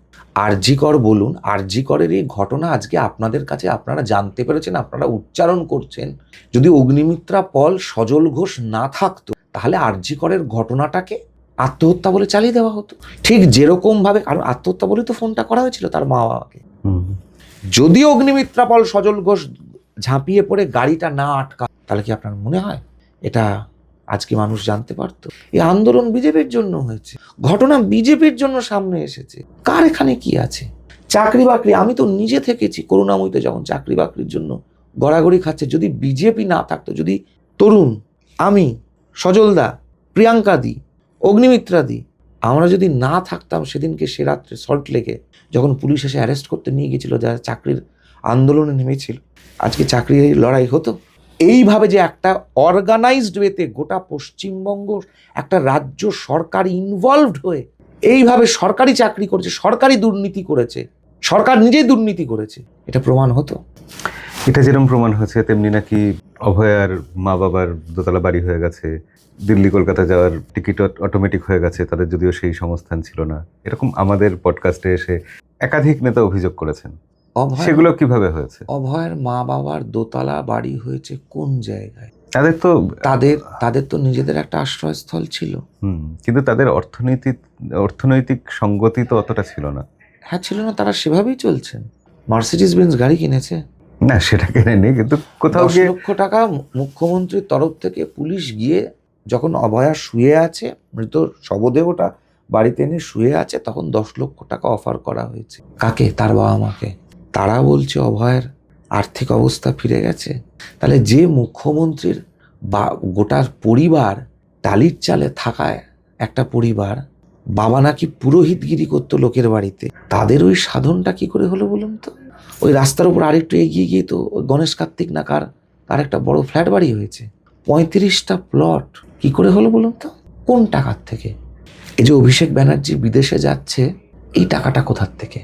আরজি কর বলুন, আরজি করের এই ঘটনা আজকে আপনাদের কাছে আপনারা জানতে পেরেছেন, আপনারা উচ্চারণ করছেন। যদি অগ্নিমিত্রা পল, সজল ঘোষ না থাকতো, তাহলে আরজি করের ঘটনাটাকে আত্মহত্যা বলে চালিয়ে দেওয়া হতো। ঠিক যেরকম ভাবে, কারণ আত্মহত্যা বলে তো ফোনটা করা হয়েছিল তার মা বাবাকে। যদি অগ্নিমিত্রা পল, সজল ঘোষ ঝাঁপিয়ে পড়ে গাড়িটা না আটকা, তাহলে কি আপনার মনে হয় এটা আজকে মানুষ জানতে পারতো? এই আন্দোলন বিজেপির জন্য হয়েছে, ঘটনা বিজেপির জন্য সামনে এসেছে। কার এখানে কি আছে? চাকরি বাকরি, আমি তো নিজে থেকেছি করুণাময়ীতে, যখন চাকরি বাকরির জন্য গড়াগড়ি খাচ্ছে। যদি বিজেপি না থাকতো, যদি তরুণ, আমি, সজলদা, প্রিয়াঙ্কা দি, অগ্নিমিত্রা দি, আমরা যদি না থাকতাম সেদিনকে, সে রাত্রে সল্ট লেকে যখন পুলিশ এসে অ্যারেস্ট করতে নিয়ে গেছিল যারা চাকরির আন্দোলনে নেমেছিল, আজকে চাকরির লড়াই হতো? এইভাবে যে একটা অর্গানাইজড ওয়েতে গোটা পশ্চিমবঙ্গ, একটা রাজ্য সরকার ইনভলভড হয়ে এইভাবে সরকারি চাকরি করেছে, সরকারি দুর্নীতি করেছে, সরকার নিজেই দুর্নীতি করেছে, এটা প্রমাণ হতো। এটা যেরকম প্রমাণ হয়েছে, তেমনি নাকি অভয়ার মা বাবার দোতলা বাড়ি হয়ে গেছে, দিল্লি কলকাতা যাওয়ার টিকিট অটোমেটিক হয়ে গেছে, তাদের যদিও সেই সংস্থান ছিল না, এরকম আমাদের পডকাস্টে এসে একাধিক নেতা অভিযোগ করেছেন। সেগুলো কিভাবে হয়েছে? অভয়ের মা বাবার দোতলা বাড়ি হয়েছে কোন জায়গায়? তাদের তো নিজেদের একটা আশ্রয়স্থল ছিল। কিন্তু তাদের অর্থনৈতিক সঙ্গতি তো অতটা ছিল না। হ্যাঁ, ছিল না, তারা সেভাবেই চলছেন। মার্সিডিজ বেঞ্জ গাড়ি কিনেছে না, সেটা কেনেনি, কিন্তু কোথাও 10 লক্ষ টাকা মুখ্যমন্ত্রীর তরফ থেকে পুলিশ গিয়ে যখন অভয়া শুয়ে আছে, মৃত শবদেহটা বাড়িতে এনে শুয়ে আছে, তখন 10 লক্ষ টাকা অফার করা হয়েছে। কাকে? তার বাবা মাকে। তারা বলছে অভয়ের আর্থিক অবস্থা ফিরে গেছে। তাহলে যে মুখ্যমন্ত্রীর গোটার পরিবার ডালির চালে থাকায় একটা পরিবার, বাবা নাকি পুরোহিতগিরি করতো লোকের বাড়িতে, তাদের ওই সাধনটা কি করে হলো বলুন তো? ওই রাস্তার উপর আরেকটু এগিয়ে গিয়ে তো ওই গণেশ কার্তিক না কার একটা বড় ফ্ল্যাট বাড়ি হয়েছে, 35টা প্লট। কি করে হলো বলুন তো? কোন টাকার থেকে? এই যে অভিষেক ব্যানার্জি বিদেশে যাচ্ছে, এই টাকাটা কোথার থেকে?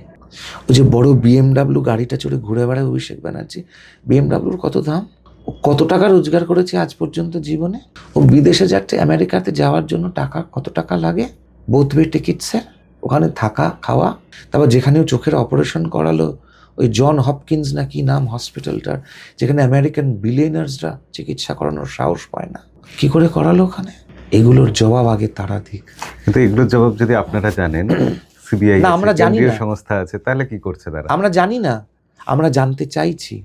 ওই যে বড় BMW গাড়িটা চড়ে ঘুরে বেড়ায় অভিষেক ব্যানার্জি, BMWর কত দাম? ও কত টাকা রোজগার করেছে আজ পর্যন্ত জীবনে? ও বিদেশে যাচ্ছে, আমেরিকাতে যাওয়ার জন্য টাকা কত টাকা লাগে? বোথ ওয়ে টিকিটসের, ওখানে থাকা খাওয়া, তারপর যেখানেও চোখের অপারেশন করালো, ওই জন হপকিন্স না কি নাম হসপিটালটার, যেখানে আমেরিকান বিলিয়নার্সরা চিকিৎসা করানোর সাহস পায় না, কি করে করালো ওখানে? এগুলোর জবাব আগে তারা দিক। কিন্তু এগুলোর জবাব যদি আপনারা জানেন, সিবিআই না, আমরা জানি কেন্দ্রীয় না। সংস্থা আছে, তাহলে কি করছে তারা? আমরা জানি না, আমরা জানতে চাইছি।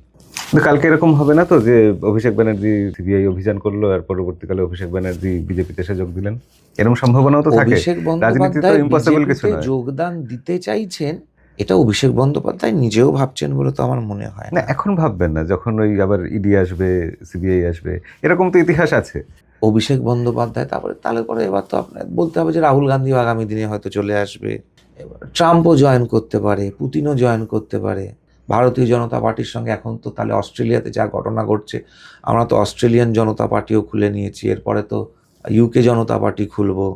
কিন্তু কালকে এরকম হবে না তো যে অভিষেক ব্যানার্জি সিবিআই অভিযান করলো আর পরবর্তীকালে অভিষেক ব্যানার্জি বিজেপিতে এসে যোগ দিলেন, এরকম সম্ভাবনাও তো থাকে। অভিষেক রাজনীতি তো বন্দ্যোপাধ্যায় ইম্পসিবল কিছু বিজেপিতে নয়। যোগদান দিতে চাইছেন, এটা অভিষেক বন্দ্যোপাধ্যায় নিজেও ভাবছেন বলে তো আমার মনে হয় না না। এখন ভাববেন না, যখন ওই আবার ইডি আসবে, সিবিআই আসবে, এরকম তো ইতিহাস আছে। অভিষেক বন্দ্যোপাধ্যায় তাহলে পরে এবার তো আপনার বলতে হবে যে রাহুল গান্ধীও আগামী দিনে হয়তো চলে আসবে, এবার ট্রাম্পও জয়েন করতে পারে, পুতিনও জয়েন করতে পারে। ভারতীয় জনতা পার্টির সঙ্গে এখন তো তাহলে অস্ট্রেলিয়াতে যা ঘটনা ঘটছে, আমরা তো অস্ট্রেলিয়ান জনতা পার্টিও খুলে নিয়েছি, এরপরে তো ইউকে জনতা পার্টি খুলবো।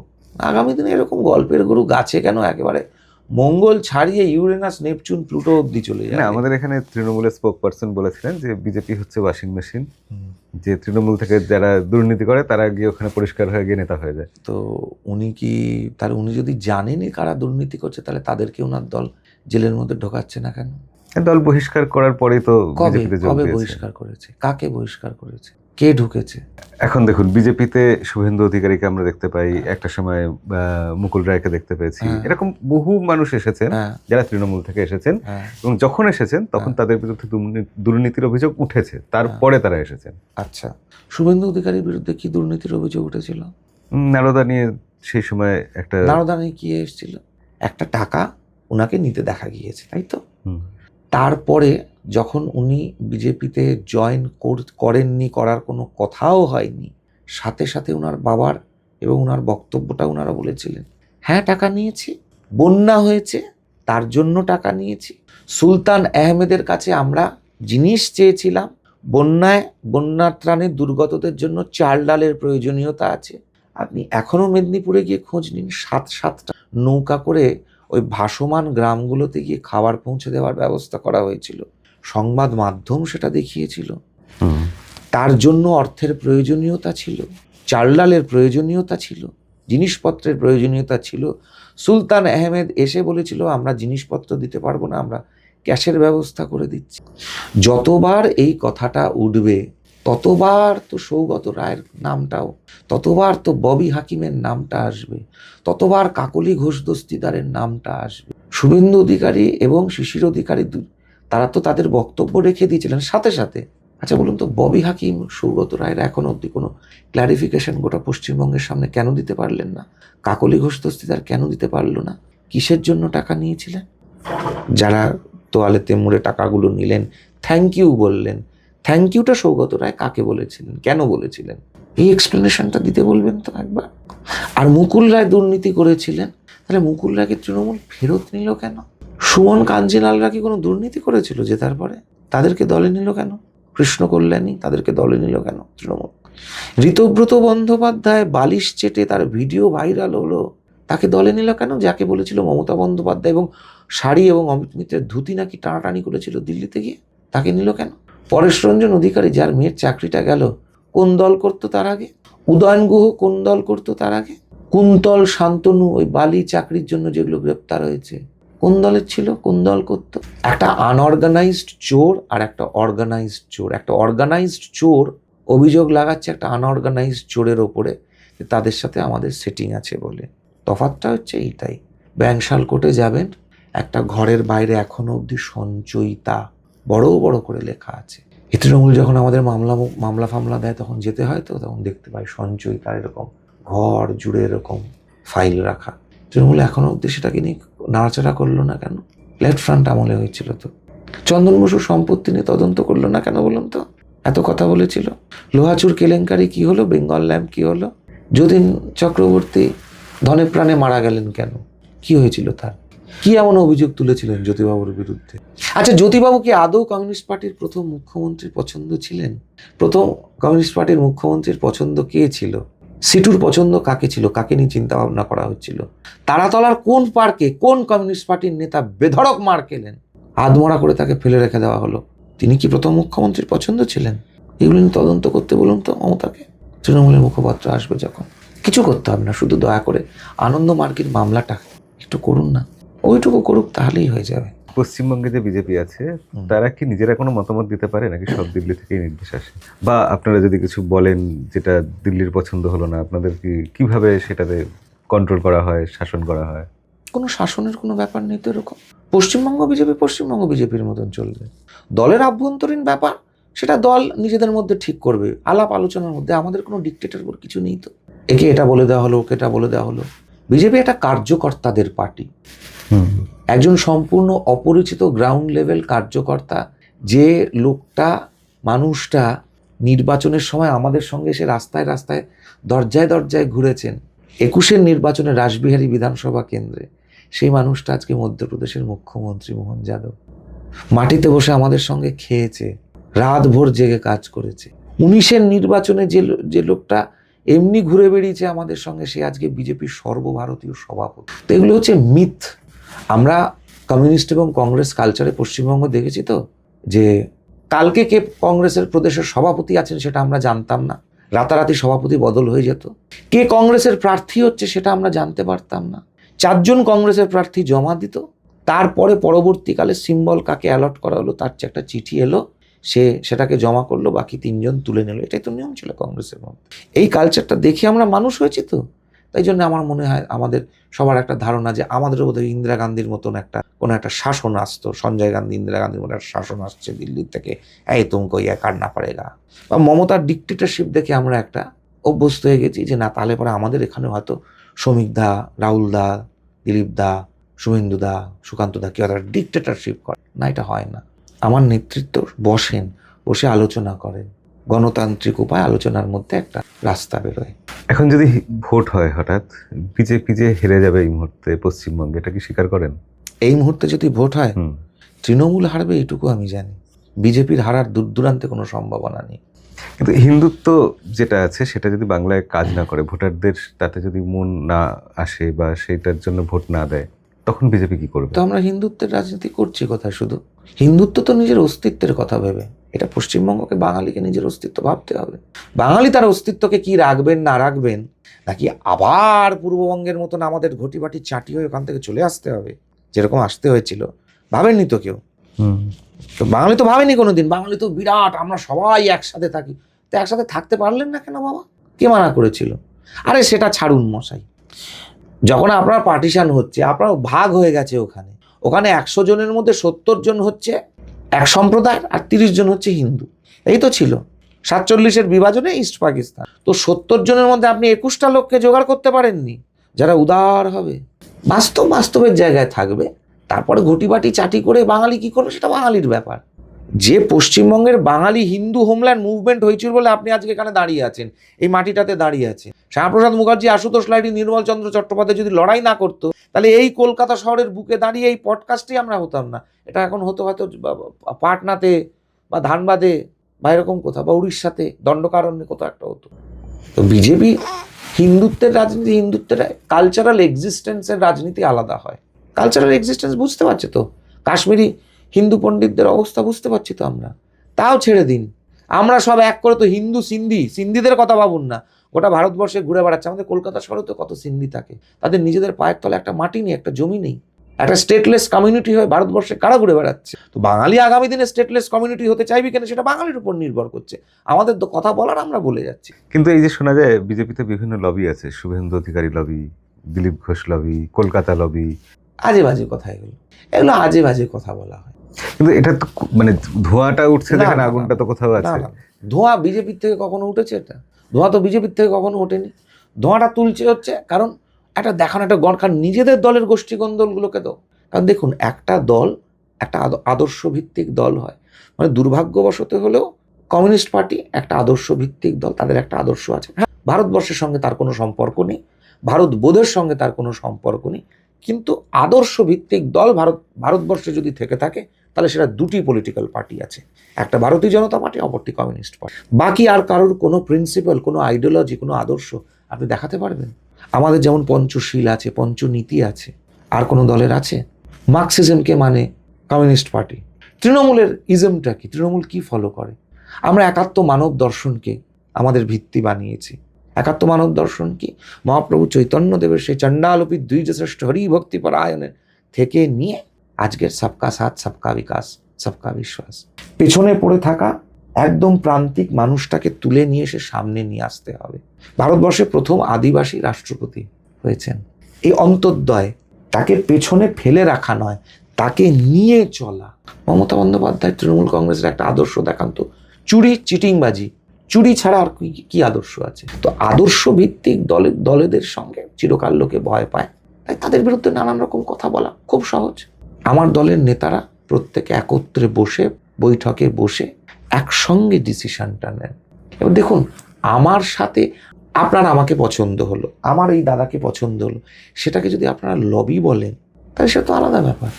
আগামী দিনে এরকম গল্পের গরু গাছে কেন, একেবারে মঙ্গল ছাড়িয়ে ইউরেনাস, নেপচুন, প্লুটো অব্দি চলে না যাবে। আমাদের এখানে তৃণমূলের স্পোক পার্সন বলেছিলেন যে বিজেপি হচ্ছে ওয়াশিং মেশিন, হুম। যে তৃণমূল থেকে যারা দুর্নীতি করে তারা গিয়ে ওখানে পরিষ্কার হয়ে গিয়ে নেতা হয়ে যায়। তো উনি যদি জানেনই কারা দুর্নীতি করছে, তাহলে তাদেরকে ওনার দল জেলের মধ্যে ঢোকাচ্ছে না কেন? দল বহিষ্কার করার পরেই তো কবে বিজেপিতে যোগ কবে দিয়েছে। বহিষ্কার করেছে? কাকে বহিষ্কার করেছে? কে ঢুকেছে? এখন দেখুন বিজেপিতে শুভেন্দু অধিকারীকে আমরা দেখতে পাই, একটা সময় মুকুল রায়কে দেখতে পেয়েছি, হ্যাঁ। এরকম বহু মানুষ এসেছেন হ্যাঁ, যারা তৃণমূল থেকে এসেছেন, হ্যাঁ, এবং যখন এসেছেন তখন হ্যাঁ। তাদের বিরুদ্ধে দুর্নীতির অভিযোগ উঠেছে, তারপরে তারা এসেছেন। আচ্ছা, শুভেন্দু অধিকারীর বিরুদ্ধে কি দুর্নীতির অভিযোগ উঠেছিল? নারদা নিয়ে সেই সময় একটা নারদানে কি এসেছিল? একটা টাকা ওনাকে নিতে দেখা গিয়েছে, তাই তো? হুম, তারপরে যখন উনি বিজেপিতে জয়েন করেননি, করার কোনো কথাও হয়নি, সাথে সাথে ওনার বাবার এবং ওনার বক্তব্যটা ওনারা বলেছিলেন, হ্যাঁ টাকা নিয়েছি, বন্যা হয়েছে তার জন্য টাকা নিয়েছি, সুলতান আহমেদের কাছে আমরা জিনিস চেয়েছিলাম, বন্যা ত্রাণে দুর্গতদের জন্য চাল ডালের প্রয়োজনীয়তা আছে। আপনি এখনো মেদিনীপুরে গিয়ে খোঁজ নিন, সাতটা নৌকা করে ওই ভাসমান গ্রামগুলোতে গিয়ে খাবার পৌঁছে দেওয়ার ব্যবস্থা করা হয়েছিল, সংবাদ মাধ্যম সেটা দেখিয়েছিল। হুম। তার জন্য অর্থের প্রয়োজনীয়তা ছিল, চাল ডালের প্রয়োজনীয়তা ছিল, জিনিসপত্রের প্রয়োজনীয়তা ছিল। সুলতান আহমেদ এসে বলেছিল আমরা জিনিসপত্র দিতে পারবো না, আমরা ক্যাশের ব্যবস্থা করে দিচ্ছি। যতবার এই কথাটা উঠবে ততবার তো সৌগত রায়ের নামটাও, ততবার তো ববি হাকিমের নামটা আসবে, ততবার কাকলি ঘোষ দস্তিদারের নামটা আসবে। শুভেন্দু অধিকারী এবং শিশির অধিকারী তারা তো তাদের বক্তব্য রেখে দিয়েছিলেন সাথে সাথে। আচ্ছা বলুন তো, ববি হাকিম, সৌগত রায়ের এখনো অব্দি কোনো ক্ল্যারিফিকেশন গোটা পশ্চিমবঙ্গের সামনে কেন দিতে পারলেন না? কাকলি ঘোষ দস্তিদার কেন দিতে পারলো না? কিসের জন্য টাকা নিয়েছিলেন? যারা তোয়ালেতে মুড়ে টাকাগুলো নিলেন, থ্যাংক ইউ বললেন, থ্যাংক ইউটা সৌগত রায় কাকে বলেছিলেন, কেন বলেছিলেন, এই এক্সপ্লেনেশনটা দিতে বলবেন তো একবার। আর মুকুল রায় দুর্নীতি করেছিলেন, তাহলে মুকুল রায়কে তৃণমূল ফেরত নিল কেন? সুমন কাঞ্জিলালরা কি কোনো দুর্নীতি করেছিল যে তারপরে তাদেরকে দলে নিল কেন? কৃষ্ণ কল্যাণী তাদেরকে দলে নিল কেন তৃণমূল? ঋতব্রত বন্দ্যোপাধ্যায় বালিশ চেটে তার ভিডিও ভাইরাল হলো, তাকে দলে নিল কেন? যাকে বলেছিল মমতা বন্দ্যোপাধ্যায় এবং শাড়ি এবং অমিত মিত্রের ধুতি নাকি টানাটানি করেছিল দিল্লিতে গিয়ে, তাকে নিল কেন? পরেশ রঞ্জন অধিকারী, যার মেয়ের চাকরিটা গেল, কোন দল করতো তার আগে? উদয়ন গুহ কোন দল করতো তার আগে? কুন্তল, শান্তনু, ওই বালি চাকরির জন্য যেগুলো গ্রেপ্তার হয়েছে, কোন দলের ছিল, কোন দল করতো? একটা আনঅর্গানাইজড চোর আর একটা অর্গানাইজড চোর। একটা অর্গানাইজড চোর অভিযোগ লাগাচ্ছে একটা আনঅর্গানাইজড চোরের ওপরে যে তাদের সাথে আমাদের সেটিং আছে বলে। তফাৎটা হচ্ছে এইটাই। ব্যাংশাল কোর্টে যাবেন, একটা ঘরের বাইরে এখনো অবধি সঞ্চয়িতা বড় বড় করে লেখা আছে। এই তৃণমূল যখন আমাদের মামলা ফামলা দেয় তখন যেতে হয়, তো তখন দেখতে পাই সঞ্চয়িতা এরকম ঘর জুড়ে এরকম ফাইল রাখা। তৃণমূল এখনো অবধি সেটাকে নিয়ে নাড়াচাড়া করলো না কেন? লেফট ফ্রন্ট আমলে হয়েছিল তো। চন্দন বসুর সম্পত্তি নিয়ে তদন্ত করলো না কেন বলুন তো? এত কথা বলেছিল। লোহাচুর কেলেঙ্কারি কি হলো? বেঙ্গল ল্যাম্প কি হলো? যতীন চক্রবর্তী ধনে প্রাণে মারা গেলেন কেন? কি হয়েছিল তার? কি এমন অভিযোগ তুলেছিলেন জ্যোতিবাবুর বিরুদ্ধে? আচ্ছা, জ্যোতিবাবু কি আদৌ কমিউনিস্ট পার্টির প্রথম মুখ্যমন্ত্রীর পছন্দ ছিলেন? প্রথম কমিউনিস্ট পার্টির মুখ্যমন্ত্রীর পছন্দ কে ছিল? সিটুর পছন্দ কাকে ছিল? কাকে নিয়ে চিন্তা ভাবনা করা হচ্ছিল? তারাতলার কোন পার্কে কোন কমিউনিস্ট পার্টির নেতা বেধড়ক মার খেলেন, আধমরা করে তাকে ফেলে রেখে দেওয়া হলো? তিনি কি প্রথম মুখ্যমন্ত্রীর পছন্দ ছিলেন? এগুলো নিয়ে তদন্ত করতে বলুন তো মমতাকে। তৃণমূলের মুখপাত্র আসবে যখন, কিছু করতে হবে না, শুধু দয়া করে আনন্দ মার্গের মামলাটা একটু করুন না, ওইটুকু করুক, তাহলেই হয়ে যাবে। পশ্চিমবঙ্গে যে বিজেপি আছে তারা কি নিজেরা কোনো মতামত দিতে পারে নাকি সব দিল্লি থেকেই নির্দেশ আসে? বা আপনারা যদি কিছু বলেন যেটা দিল্লির পছন্দ হলো না, আপনাদের কিভাবে সেটাতে কন্ট্রোল করা হয়, শাসন করা হয়? কোনো শাসনের কোনো ব্যাপার নেই তো এরকম। পশ্চিমবঙ্গ বিজেপির মতন চলবে। দলের আভ্যন্তরীণ ব্যাপার সেটা দল নিজেদের মধ্যে ঠিক করবে, আলাপ আলোচনার মধ্যে। আমাদের কোনো ডিক্টেটর কিছু নেই তো, একে এটা বলে দেওয়া হলো, ওকে এটা বলে দেওয়া হলো। বিজেপি একটা কার্যকর্তাদের পার্টি। একজন সম্পূর্ণ অপরিচিত গ্রাউন্ড লেভেল কার্যকর্তা, যে লোকটা, মানুষটা নির্বাচনের সময় আমাদের সঙ্গে এসে রাস্তায় রাস্তায় দরজায় দরজায় ঘুরেছেন 21-এর নির্বাচনে রাসবিহারী বিধানসভা কেন্দ্রে, সেই মানুষটা আজকে মধ্যপ্রদেশের মুখ্যমন্ত্রী মোহন যাদব। মাটিতে বসে আমাদের সঙ্গে খেয়েছে, রাত ভোর জেগে কাজ করেছে। 19-এর নির্বাচনে যে লোকটা এমনি ঘুরে বেরিয়েছে আমাদের সঙ্গে, সে আজকে বিজেপির সর্বভারতীয় সভাপতি। তো এগুলো হচ্ছে মিথ। আমরা কমিউনিস্ট এবং কংগ্রেস কালচারে পশ্চিমবঙ্গ দেখেছি তো, যে কালকে কে কংগ্রেসের প্রদেশের সভাপতি আছেন সেটা আমরা জানতাম না, রাতারাতি সভাপতি বদল হয়ে যেত। কে কংগ্রেসের প্রার্থী হচ্ছে সেটা আমরা জানতে পারতাম না। 4 জন কংগ্রেসের প্রার্থী জমা দিত, তারপরে পরবর্তীকালে সিম্বল কাকে অ্যালট করা হলো তার যে একটা চিঠি এলো, সেটাকে জমা করলো, বাকি 3 জন তুলে নিল। এটাই তো নিয়ম ছিল কংগ্রেসের মধ্যে। এই কালচারটা দেখে আমরা মানুষ হয়েছি তো, তাই জন্য আমার মনে হয় আমাদের সবার একটা ধারণা যে আমাদের বোধহয় ইন্দিরা গান্ধীর মতন কোনো একটা শাসন আসতো, সঞ্জয় গান্ধী ইন্দিরা গান্ধীর মতো একটা শাসন আসছে দিল্লি থেকে, এই তুমকো ইয়া কাটনা পারেগা। বা মমতার ডিক্টেটরশিপ দেখে আমরা একটা অভ্যস্ত হয়ে গেছি যে না, তাহলে পরে আমাদের এখানে হয়তো শ্রমিক দা, রাহুল দা, দিলীপ দা, শুভেন্দু দা, সুকান্ত দা কেউ একটা ডিক্টেটরশিপ করে না, এটা হয় না। আমার নেতৃত্ব বসে আলোচনা করেন, গণতান্ত্রিক উপায় আলোচনার মধ্যে একটা রাস্তা বেরোয়। এখন যদি ভোট হয় হঠাৎ, বিজেপি যে হেরে যাবে এই মুহূর্তে পশ্চিমবঙ্গে, এটা কি স্বীকার করেন? এই মুহূর্তে যদি ভোট হয়, তৃণমূল হারবে এইটুকু আমি জানি, বিজেপির হারার দূর দূরান্তে কোনো সম্ভাবনা নেই। কিন্তু হিন্দুত্ব যেটা আছে সেটা যদি বাংলায় কাজ না করে, ভোটারদের তাতে যদি মন না আসে বা সেটার জন্য ভোট না দেয়, তখন বিজেপি কি করবে? তো আমরা হিন্দুত্বের রাজনীতি করছি কোথায়? শুধু হিন্দুত্ব তো নিজের অস্তিত্বের কথা ভেবে। এটা পশ্চিমবঙ্গকে, বাঙালিকে নিজের অস্তিত্ব ভাবতে হবে। বাঙালি তার অস্তিত্বকে কি রাখবেন না রাখবেন, নাকি আবার পূর্ববঙ্গের মতন আমাদের ঘটিবাটি চাটি হয়ে ওখান থেকে চলে আসতে হবে, যেরকম আসতে হয়েছিল, ভাবেননি তো কেউ। তো বাঙালি তো ভাবেনি কোনোদিন। বাঙালি তো বিরাট, আমরা সবাই একসাথে থাকি। তো একসাথে থাকতে পারলেন না কেন বাবা? কে মানা করেছিল? আরে সেটা ছাড়ুন মশাই, যখন আপনার পার্টিশন হচ্ছে, আপনার ভাগ হয়ে গেছে, ওখানে 100 জনের মধ্যে 70 জন হচ্ছে এক সম্প্রদায়ের আর 30 জন হচ্ছে হিন্দু। এই তো ছিল 47-এর বিভাজনে ইস্ট পাকিস্তান। তো 70 জনের মধ্যে আপনি 21টা লোককে জোগাড় করতে পারেননি যারা উদার হবে, বাস্তবের জায়গায় থাকবে। তারপরে ঘটিবাটি চাটি করে বাঙালি কি করবে সেটা বাঙালির ব্যাপার। যে পশ্চিমবঙ্গের বাঙালি হিন্দু হোমল্যান্ড মুভমেন্ট হয়েছিল বলে আপনি আজকে এখানে দাঁড়িয়ে আছেন, এই মাটিটাতে দাঁড়িয়ে আছেন। শ্যামাপ্রসাদ মুখার্জি, আশুতোষ লাহিড়ী, নির্মল চন্দ্র চট্টোপাধ্যায় যদি লড়াই না করতো, তাহলে এই কলকাতা শহরের বুকে দাঁড়িয়ে এই পডকাস্টই আমরা হতাম না। এটা এখন হতো হয়তো পাটনাতে বা ধানবাদে বা এরকম কোথাও, বা উড়িষ্যাতে দণ্ডকারণ্যে কোথাও একটা হতো। তো বিজেপি হিন্দুত্বের রাজনীতি, হিন্দুত্বের কালচারাল এক্সিস্টেন্সের রাজনীতি আলাদা হয়। কালচারাল এক্সিস্টেন্স বুঝতে পারছে তো, কাশ্মীরি হিন্দু পণ্ডিতদের অবস্থা বুঝতে পারছি তো আমরা। তাও ছেড়ে দিন, আমরা সব এক করে তো হিন্দু সিন্ধিদের কথা ভাবুন না। গোটা ভারতবর্ষে ঘুরে বেড়াচ্ছে, আমাদের কলকাতা শহরে তো কত সিন্ধি থাকে, তাদের নিজেদের পায়ের তলে একটা মাটি নেই, একটা জমি নেই, একটা স্টেটলেস কমিউনিটি হয়ে ভারতবর্ষে কারা ঘুরে বেড়াচ্ছে। তো বাঙালি আগামী দিনে স্টেটলেস কমিউনিটি হতে চাইবি কেন, সেটা বাঙালির উপর নির্ভর করছে। আমাদের তো কথা বলার আমরা বলে যাচ্ছি। কিন্তু এই যে শোনা যায় বিজেপিতে বিভিন্ন লবি আছে, Suvendu Adhikari lobby, Dilip Ghosh lobby, Kolkata lobby. আজে বাজে কথা এগুলো আজে বাজে কথা বলা হয়। কিন্তু এটা তো মানে ধোঁয়াটা উঠছে, দেখেন আগুনটা তো কোথাও আছে। ধোঁয়া বিজেপির থেকে কখনো উঠেছে? এটা ধোঁয়া তো বিজেপির থেকে কখনো ওঠেনি। ধোঁয়াটা তুলছে হচ্ছে কারণ একটা দেখানো একটা কারণ নিজেদের দলের গোষ্ঠী কোন্দলগুলোকে তো, কারণ দেখুন, একটা দল একটা আদর্শ ভিত্তিক দল হয়, মানে দুর্ভাগ্যবশত হলেও কমিউনিস্ট পার্টি একটা আদর্শ ভিত্তিক দল, তাদের একটা আদর্শ আছে। হ্যাঁ, ভারতবর্ষের সঙ্গে তার কোনো সম্পর্ক নেই, ভারত বোধের সঙ্গে তার কোনো সম্পর্ক নেই, কিন্তু আদর্শ ভিত্তিক দল ভারতবর্ষে যদি থেকে থাকে তাহলে সেটা 2টি পলিটিক্যাল পার্টি আছে, একটা ভারতীয় জনতা পার্টি, অপরটি কমিউনিস্ট পার্টি। বাকি আর কারোর কোনো প্রিন্সিপাল, কোনো আইডিওলজি, কোনো আদর্শ আপনি দেখাতে পারবেন? আমাদের যেমন পঞ্চশীল আছে, পঞ্চনীতি আছে, আর কোনো দলের আছে? মার্কসিজমকে মানে কমিউনিস্ট পার্টি। তৃণমূলের ইজমটা কি? তৃণমূল কি ফলো করে? আমরা একাত্ম মানব দর্শনকে আমাদের ভিত্তি বানিয়েছি। একাত্ম মানব দর্শন কি? মহাপ্রভু চৈতন্যদেবের সেই চণ্ডালোপিত দ্বিজশ্রেষ্ঠ হরি ভক্তি পরায়ণের থেকে নিয়ে আজকের সবকা সাথ, সবকা বিকাশ, সবকা বিশ্বাস, পেছনে পড়ে থাকা একদম প্রান্তিক মানুষটাকে তুলে নিয়ে এসে সামনে নিয়ে আসতে হবে। ভারতবর্ষে প্রথম আদিবাসী রাষ্ট্রপতি হয়েছেন এই অন্তর্দয় তাকে পেছনে ফেলে রাখা নয়, তাকে নিয়ে চলা। মমতা বন্দ্যোপাধ্যায় তৃণমূল কংগ্রেসের একটা আদর্শ দেখান তো, চুরি চিটিংবাজি, চুরি ছাড়া আর কি আদর্শ আছে? তো আদর্শ ভিত্তিক দলেদের সঙ্গে চিরকাল লোকে ভয় পায়, তাই তাদের বিরুদ্ধে নানান রকম কথা বলা খুব সহজ। আমার দলের নেতারা প্রত্যেকে একত্রে বসে বৈঠকে বসে একসঙ্গে ডিসিশনটা নেন। এবার দেখুন, আমার সাথে আপনার আমাকে পছন্দ হলো, আমার এই দাদাকে পছন্দ হলো, সেটাকে যদি আপনারা লবি বলেন তাহলে সেটা তো আলাদা ব্যাপার।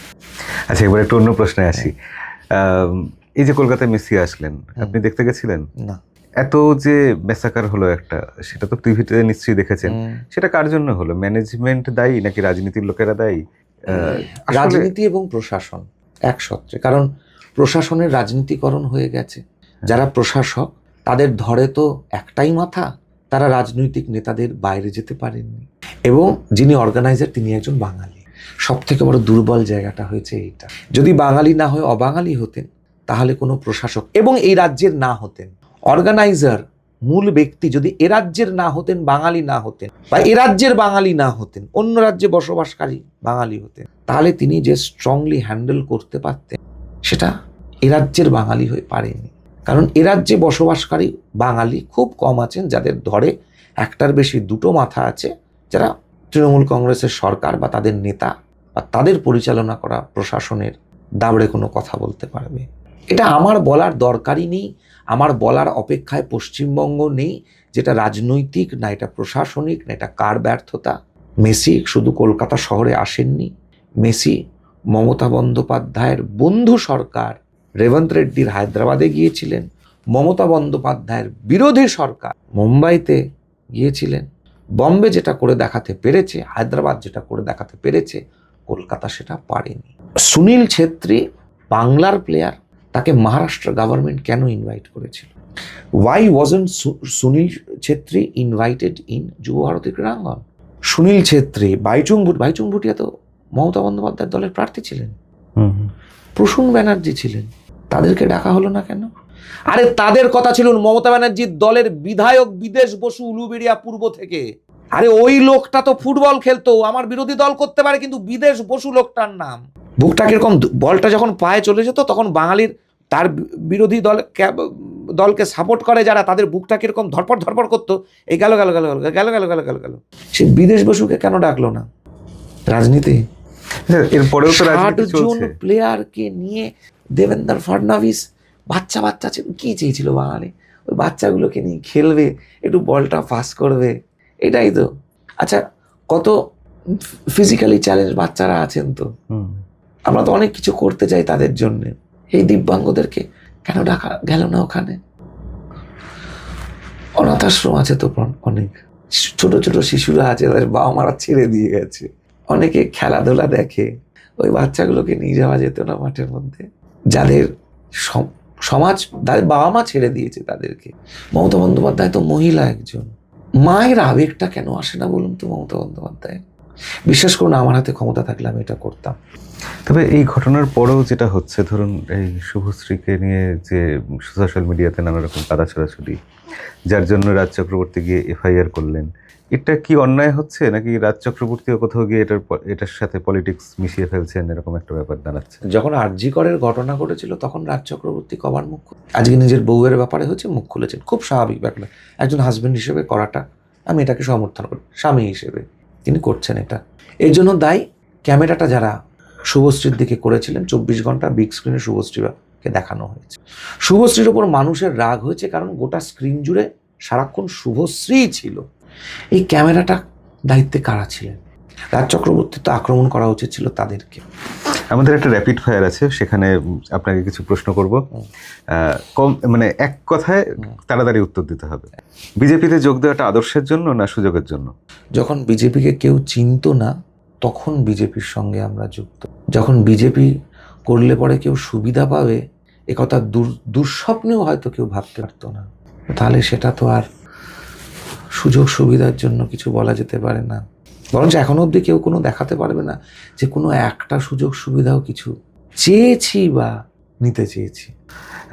আচ্ছা, এবার একটু অন্য প্রশ্নে আসি। এই যে কলকাতায় মেসি আসলেন, আপনি দেখতে গেছিলেন? না। এত যে মেসাকার হলো একটা, সেটা তো টিভিতে নিশ্চয়ই দেখেছেন। সেটা কার জন্য হলো? ম্যানেজমেন্ট দায়ী নাকি রাজনীতির লোকেরা দায়ী? রাজনীতি এবং প্রশাসন এক সত্রে, কারণ প্রশাসনের রাজনীতিকরণ হয়ে গেছে। যারা প্রশাসক তাদের ধরে তো একটাই মাথা, তারা রাজনৈতিক নেতাদের বাইরে যেতে পারেননি, এবং যিনি অর্গানাইজার তিনি একজন বাঙালি। সব থেকে বড় দুর্বল জায়গাটা হয়েছে এইটা। যদি বাঙালি না হয়ে অবাঙালি হতেন তাহলে কোনো প্রশাসক এবং এই রাজ্যের না হতেন, অর্গানাইজার মূল ব্যক্তি যদি এ রাজ্যের না হতেন, বাঙালি না হতেন, বা এ রাজ্যের বাঙালি না হতেন, অন্য রাজ্যে বসবাসকারী বাঙালি হতেন, তাহলে তিনি যে স্ট্রংলি হ্যান্ডেল করতে পারতেন সেটা এ রাজ্যের বাঙালি হয়ে পারেনি। কারণ এ রাজ্যে বসবাসকারী বাঙালি খুব কম আছেন যাদের ধরে একটার বেশি দুটো মাথা আছে, যারা তৃণমূল কংগ্রেসের সরকার বা তাদের নেতা বা তাদের পরিচালনা করা প্রশাসনের দাবড়ে কোনো কথা বলতে পারবে। এটা আমার বলার দরকারই নেই, আমার বলার অপেক্ষায় পশ্চিমবঙ্গ নেই, যেটা রাজনৈতিক না এটা প্রশাসনিক না এটা কার ব্যর্থতা। মেসি শুধু কলকাতা শহরে আসেননি, মেসি মমতা বন্দ্যোপাধ্যায়ের বন্ধু সরকার রেবন্ত রেড্ডির হায়দ্রাবাদে গিয়েছিলেন, মমতা বন্দ্যোপাধ্যায়ের বিরোধী সরকার মুম্বাইতে গিয়েছিলেন। বম্বে যেটা করে দেখাতে পেরেছে, হায়দ্রাবাদ যেটা করে দেখাতে পেরেছে, কলকাতা সেটা পারেনি। সুনীল ছেত্রী বাংলার প্লেয়ার, তাকে মহারাষ্ট্র গভর্নমেন্ট কেন ইনভাইট করেছিল? Why wasn't Sunil Chhetri invited in Yuva Bharati ক্রীড়াঙ্গন? সুনীল ছেত্রী, বাইচুং ভুটিয়া তো মমতা বন্দ্যোপাধ্যায়ের দলের প্রার্থী ছিলেন, প্রসূন ব্যানার্জি ছিলেন, তাদেরকে ডাকা হলো না কেন? আরে তাদের কথা ছিল মমতা ব্যানার্জির দলের বিধায়ক বিদেশ বসু উলুবেড়িয়া পূর্ব থেকে। আরে ওই লোকটা তো ফুটবল খেলতো, আমার বিরোধী দল করতে পারে, কিন্তু বিদেশ বসু লোকটার নাম। বুকটা কিরকম, বলটা যখন পায়ে চলে যেত তখন বাঙালির তার বিরোধী দলকে সাপোর্ট করে যারা, তাদের বুকটা কিরকম ধরপড় করতো, এই গেল গেল গেল গেল গেল গেল গেল গেল গেল। সে বিদেশ বসুকে কেন ডাকলো না? রাজনীতি। এরপরেও তো 60 জন প্লেয়ারকে নিয়ে দেবেন্দ্র ফডনভিস বাচ্চা ছিল, কি চেয়েছিল বাঙালি? ওই বাচ্চাগুলোকে নিয়ে খেলবে, একটু বলটা পাস করবে, এটাই তো। আচ্ছা, কত ফিজিক্যালি চ্যালেঞ্জ বাচ্চারা আছেন, তো আমরা তো অনেক কিছু করতে চাই তাদের জন্য। এই দিব্যাঙ্গদেরকে কেন ডাকা গেল না ওখানে? অনাথ আশ্রম আছে তো অনেক, ছোট ছোট শিশুরা আছে, তাদের বাবা মারা ছেড়ে দিয়ে গেছে, অনেকে খেলাধুলা দেখে, ওই বাচ্চাগুলোকে নিয়ে যাওয়া যেত না মাঠের মধ্যে? যাদের সমাজ তাদের বাবা মা ছেড়ে দিয়েছে তাদেরকে। মমতা বন্দ্যোপাধ্যায় তো মহিলা একজন, মায়ের আবেগটা কেন আসে না বলুন তো মমতা বন্দ্যোপাধ্যায়? বিশ্বাস করুন, আমার হাতে ক্ষমতা থাকলে আমি এটা করতাম। তবে এই ঘটনার পরেও যেটা হচ্ছে, ধরুন এই শুভশ্রীকে নিয়ে যে সোশ্যাল মিডিয়াতে নানা রকম কাদা ছড়াছড়ি, যার জন্য রাজ চক্রবর্তী গিয়ে এফআইআর করলেন, এটা কি অন্যায় হচ্ছে নাকি রাজ চক্রবর্তীও কোথাও গিয়ে এটার সাথে পলিটিক্স মিশিয়ে ফেলছেন, এরকম একটা ব্যাপার দাঁড়াচ্ছে? যখন আরজি করের ঘটনা ঘটেছিল তখন রাজ চক্রবর্তী কবার মুখ, আজকে নিজের বউয়ের ব্যাপারে হচ্ছে মুখ খুলেছেন, খুব স্বাভাবিক ব্যাপার। একজন হাজবেন্ড হিসেবে করাটা আমি এটাকে সমর্থন করি, স্বামী হিসেবে তিনি করছেন এটা। এর জন্য দায়ী ক্যামেরাটা যারা শুভশ্রীর দিকে করেছিলেন, 24 ঘন্টা বিগ স্ক্রিনে শুভশ্রীকে দেখানো হয়েছে। শুভশ্রীর ওপর মানুষের রাগ হয়েছে কারণ গোটা স্ক্রিন জুড়ে সারাক্ষণ শুভশ্রী ছিল। এই ক্যামেরাটা দায়িত্বে কারা ছিলেন? রাজ চক্রবর্তী তো আক্রমণ করা উচিত ছিল তাদেরকে। আমাদের একটা র্যাপিড ফায়ার আছে, সেখানে আপনাকে কিছু প্রশ্ন করব, কম মানে এক কথায় তাড়াতাড়ি উত্তর দিতে হবে। বিজেপিতে যোগ দেওয়াটা আদর্শের জন্য না সুযোগের জন্য? যখন বিজেপিকে কেউ চিনত না তখন বিজেপির সঙ্গে আমরা যুক্ত। যখন বিজেপি করলে পরে কেউ সুবিধা পাবে একথা দুঃস্বপ্নেও হয়তো কেউ ভাবতে পারতো না, তাহলে সেটা তো আর সুযোগ সুবিধার জন্য কিছু বলা যেতে পারে না। বরঞ্চ এখনো অবধি কেউ কোনো দেখাতে পারবে না যে কোনো একটা সুযোগ সুবিধাও কিছু চেয়েছি বা নিতে চেয়েছি।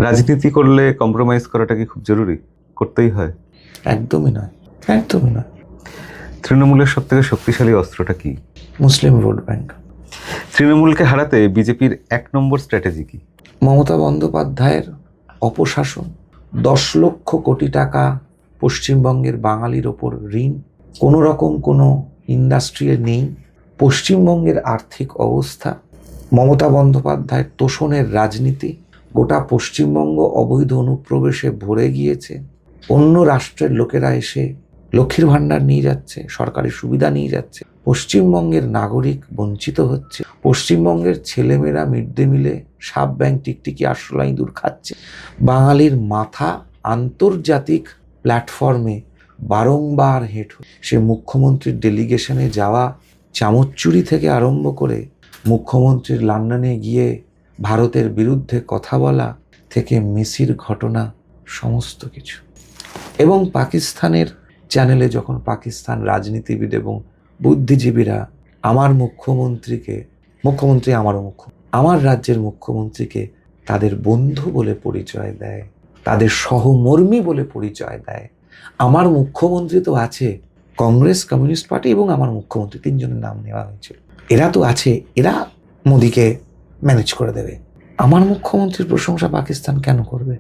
রাজনীতি করলে কম্প্রোমাইজ করাটা কি খুব জরুরি? করতেই হয়? একদমই নয়, একদমই নয়। তৃণমূলের সবথেকে শক্তিশালী অস্ত্রটা কি? মুসলিম ভোট ব্যাংক। তৃণমূলকে হারাতে বিজেপির 1 নম্বর স্ট্র্যাটেজি কি? মমতা বন্দ্যোপাধ্যায়ের অপশাসন, 10 লক্ষ কোটি টাকা পশ্চিমবঙ্গের বাঙালির ওপর ঋণ, কোনো রকম কোনো ইন্ডাস্ট্রি নেই, পশ্চিমবঙ্গের আর্থিক অবস্থা, মমতা বন্দ্যোপাধ্যায়ের তোষণের রাজনীতি, গোটা পশ্চিমবঙ্গ অবৈধ অনুপ্রবেশে ভরে গিয়েছে, অন্য রাষ্ট্রের লোকেরা এসে লক্ষ্মীর ভাণ্ডার নিয়ে যাচ্ছে, সরকারি সুবিধা নিয়ে যাচ্ছে, পশ্চিমবঙ্গের নাগরিক বঞ্চিত হচ্ছে, পশ্চিমবঙ্গের ছেলেমেয়েরা মিড ডে মিলে সাপ ব্যাংক টিকটিকি আরশোলা ইঁদুর খাচ্ছে, বাঙালির মাথা আন্তর্জাতিক প্ল্যাটফর্মে বারংবার হেঁট হয়ে, সে মুখ্যমন্ত্রীর ডেলিগেশনে যাওয়া, চামচ চুরি থেকে আরম্ভ করে মুখ্যমন্ত্রীর লন্ডনে গিয়ে ভারতের বিরুদ্ধে কথা বলা থেকে মেসির ঘটনা, সমস্ত কিছু। এবং পাকিস্তানের চ্যানেলে যখন পাকিস্তান রাজনীতিবিদ এবং বুদ্ধিজীবীরা আমার মুখ্যমন্ত্রী আমারও আমার রাজ্যের মুখ্যমন্ত্রীকে তাদের বন্ধু বলে পরিচয় দেয়, তাদের সহমর্মী বলে পরিচয় দেয়। আমার মুখ্যমন্ত্রী তো আছে, কংগ্রেস, কমিউনিস্ট পার্টি এবং আমার মুখ্যমন্ত্রী 3 জনের নাম নেওয়া হয়েছিল, এরা তো আছে, এরা মোদিকে ম্যানেজ করে দেবে। আমার মুখ্যমন্ত্রীর প্রশংসা পাকিস্তান কেন করবে?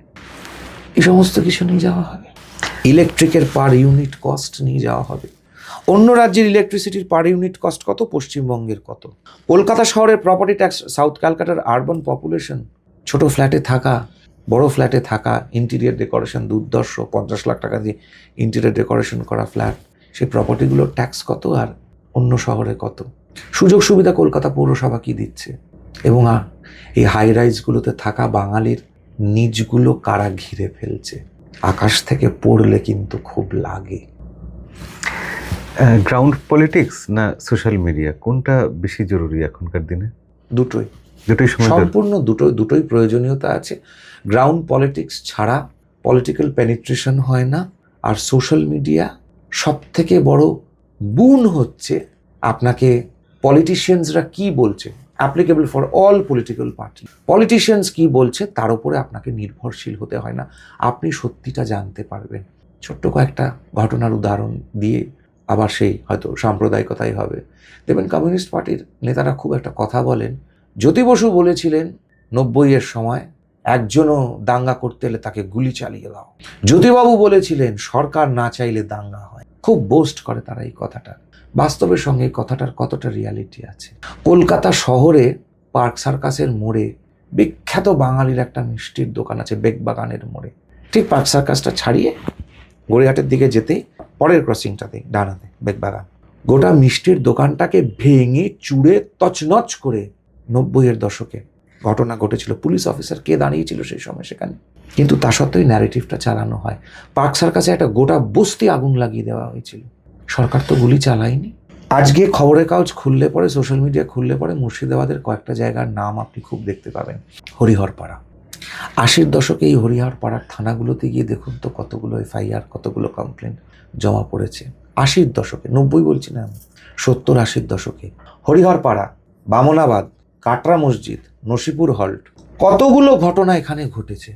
এই সমস্ত কিছু নিয়ে যাওয়া হবে। ইলেকট্রিকের পার ইউনিট কস্ট নিয়ে যাওয়া হবে। অন্য রাজ্যের ইলেকট্রিসিটির পার ইউনিট কস্ট কত, পশ্চিমবঙ্গের কত। কলকাতা শহরের প্রপার্টি ট্যাক্স, সাউথ ক্যালকাটার আরবান পপুলেশন, ছোট ফ্ল্যাটে থাকা, বড় ফ্ল্যাটে থাকা, ইন্টেরিয়ার ডেকোরেশন দুর্দর্শ, 50 লাখ টাকা দিয়ে ইন্টেরিয়ার ডেকোরেশন করা ফ্ল্যাট, সেই প্রপার্টিগুলোর ট্যাক্স কত আর অন্য শহরে কত। সুযোগ সুবিধা কলকাতা পৌরসভা কি দিচ্ছে, এবং এই হাই রাইজগুলোতে থাকা বাঙালির নিচগুলো কারা ঘিরে ফেলছে, আকাশ থেকে পড়লে কিন্তু খুব লাগে। গ্রাউন্ড পলিটিক্স না সোশ্যাল মিডিয়া, কোনটা বেশি জরুরি এখনকার দিনে? দুটোই সময় সম্পূর্ণ দুটোই প্রয়োজনীয়তা আছে। গ্রাউন্ড পলিটিক্স ছাড়া পলিটিক্যাল পেনিট্রেশন হয় না। আর সোশ্যাল মিডিয়া সব থেকে বড় বুন হচ্ছে আপনাকে পলিটিশিয়ানসরা কি বলছে, applicable for all political party, politicians কি বলছে তার উপরে আপনাকে নির্ভরশীল হতে হয় না, আপনি সত্যিটা জানতে পারবেন। ছোট্ট কয়েকটা ঘটনার উদাহরণ দিয়ে, আবার সেই হয়তো সাম্প্রদায়িকতাই হবে। দেখবেন কমিউনিস্ট পার্টির নেতারা খুব একটা কথা বলেন, জ্যোতি বসু বলেছিলেন 90-এর সময় একজনও দাঙ্গা করতে এলে তাকে গুলি চালিয়ে দাও। জ্যোতিবাবু বলেছিলেন সরকার না চাইলে দাঙ্গা হয়। খুব বোস্ট করে তারা এই কথাটা। বাস্তবের সঙ্গে এই কথাটার কতটা রিয়ালিটি আছে? কলকাতা শহরে পার্ক সার্কাসের মোড়ে বিখ্যাত বাঙালির একটা মিষ্টির দোকান আছে, বেগবাগানের মোড়ে। ঠিক পার্ক সার্কাসটা ছাড়িয়ে গড়িয়াহাটের দিকে যেতেই পরের ক্রসিংটাতে ডানাতে বেগবাগান। গোটা মিষ্টির দোকানটাকে ভেঙে চুড়ে তছনছ করে 90-এর দশকে ঘটনা ঘটেছিল। পুলিশ অফিসার কে দাঁড়িয়েছিল সেই সময় সেখানে? কিন্তু তা সত্ত্বেও ন্যারেটিভটা চালানো হয়। পার্ক সার্কাসে একটা গোটা বস্তি আগুন লাগিয়ে দেওয়া হয়েছিল, সরকার তো গুলি চালায়নি। আজকে খবরের কাগজ খুললে পরে, সোশ্যাল মিডিয়া খুললে পরে মুর্শিদাবাদের কয়েকটা জায়গার নাম আপনি খুব দেখতে পাবেন। হরিহরপাড়া, 80-র দশকে এই হরিহরপাড়ার থানাগুলোতে গিয়ে দেখুন তো কতগুলো এফআইআর, কতগুলো কমপ্লেন জমা পড়েছে। 80-র দশকে, 90 বলছি না, 70-80-র দশকে হরিহরপাড়া, বামনাবাদ, কাটরা মসজিদ, নসিপুর হল্ট, কতগুলো ঘটনা এখানে ঘটেছে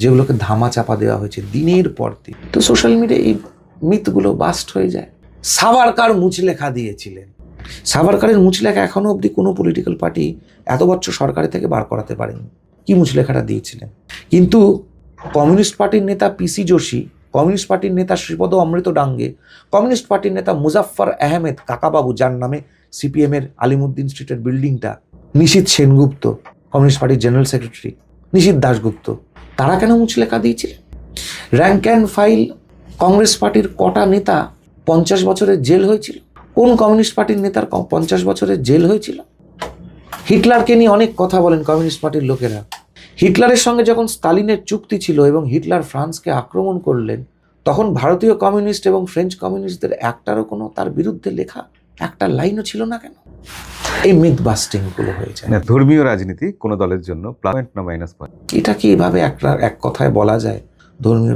যেগুলোকে ধামা চাপা দেওয়া হয়েছে দিনের পর দিন। তো সোশ্যাল মিডিয়া এই মিথগুলো বাস্ট হয়ে যায়। সাভারকার মুচলেখা দিয়েছিলেন, সাভারকারের মুচলেখা এখনো অবধি কোনো পলিটিক্যাল পার্টি এত বছর সরকারের থেকে বার করাতে পারেনি। কি মুচলেখাটা দিয়েছিলেন? কিন্তু কমিউনিস্ট পার্টির নেতা পিসি যোশী, কমিউনিস্ট পার্টির নেতা শ্রীপদ অমৃত ডাঙ্গে, কমিউনিস্ট পার্টির নেতা মুজাফফর আহমেদ কাকাবাবু, যার নামে সিপিএমের আলিমুদ্দিন স্ট্রিটের বিল্ডিংটা, নিশীথ সেনগুপ্ত, কমিউনিস্ট পার্টির জেনারেল সেক্রেটারি নিশীথ দাশগুপ্ত, তারা কেন মুচলেখা দিয়েছিলেন? র্যাঙ্ক অ্যান্ড ফাইল কংগ্রেস পার্টির কটা নেতা 50 বছরের জেল হয়েছিল? কোন কমিউনিস্ট পার্টির নেতার 50 বছরের জেল হয়েছিল? হিটলারকে নিয়ে অনেক কথা বলেন কমিউনিস্ট পার্টির লোকেরা। হিটলারের সঙ্গে যখন স্টালিনের চুক্তি ছিল এবং হিটলার ফ্রান্সকে আক্রমণ করলেন, তখন ভারতীয় কমিউনিস্ট এবং ফ্রেঞ্চ কমিউনিস্টদের একটারও কোনো তার বিরুদ্ধে লেখা একটা লাইনও ছিল না কেন? এই মিথ বাস্টিং গুলো হয়েছে। ধর্মীয় রাজনীতি কোন দলের জন্য প্লাস পয়েন্ট না মাইনাস পয়েন্ট? এটা কি এভাবে এক কথায় বলা যায়?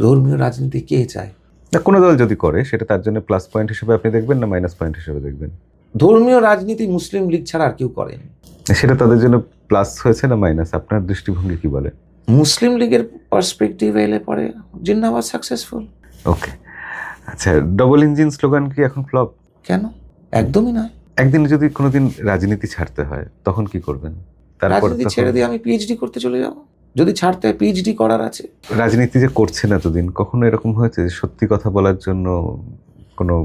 ধর্মীয় রাজনীতি কে চায়? না, কোনো দল যদি করে সেটা তার জন্য প্লাস পয়েন্ট হিসেবে আপনি দেখবেন না মাইনাস পয়েন্ট হিসেবে দেখবেন? ধর্মীয় রাজনীতি মুসলিম লীগ ছাড়া আর কেউ করেনি। সেটা তাদের জন্য প্লাস হয়েছে না মাইনাস? আপনার দৃষ্টিভঙ্গি কি বলে? মুসলিম লীগের পার্সপেক্টিভে এলে পরে জিন্দাবাদ সাকসেসফুল। ওকে, আচ্ছা, ডবল ইঞ্জিন স্লোগান কি এখন ফ্লপ? কেন? একদমই নয়। একদিন যদি কোনোদিন রাজনীতি ছাড়তে হয় তখন কি করবেন? তারপর রাজনীতি ছেড়ে দিয়ে আমি পিএইচডি করতে চলে যাব, যদি ছাড়তে হয় পিএইচডি করার আছে। রাজনীতি যে করছেন এতদিন, কখনো এরকম হয়েছে যে সত্যি কথা বলার জন্য কোনো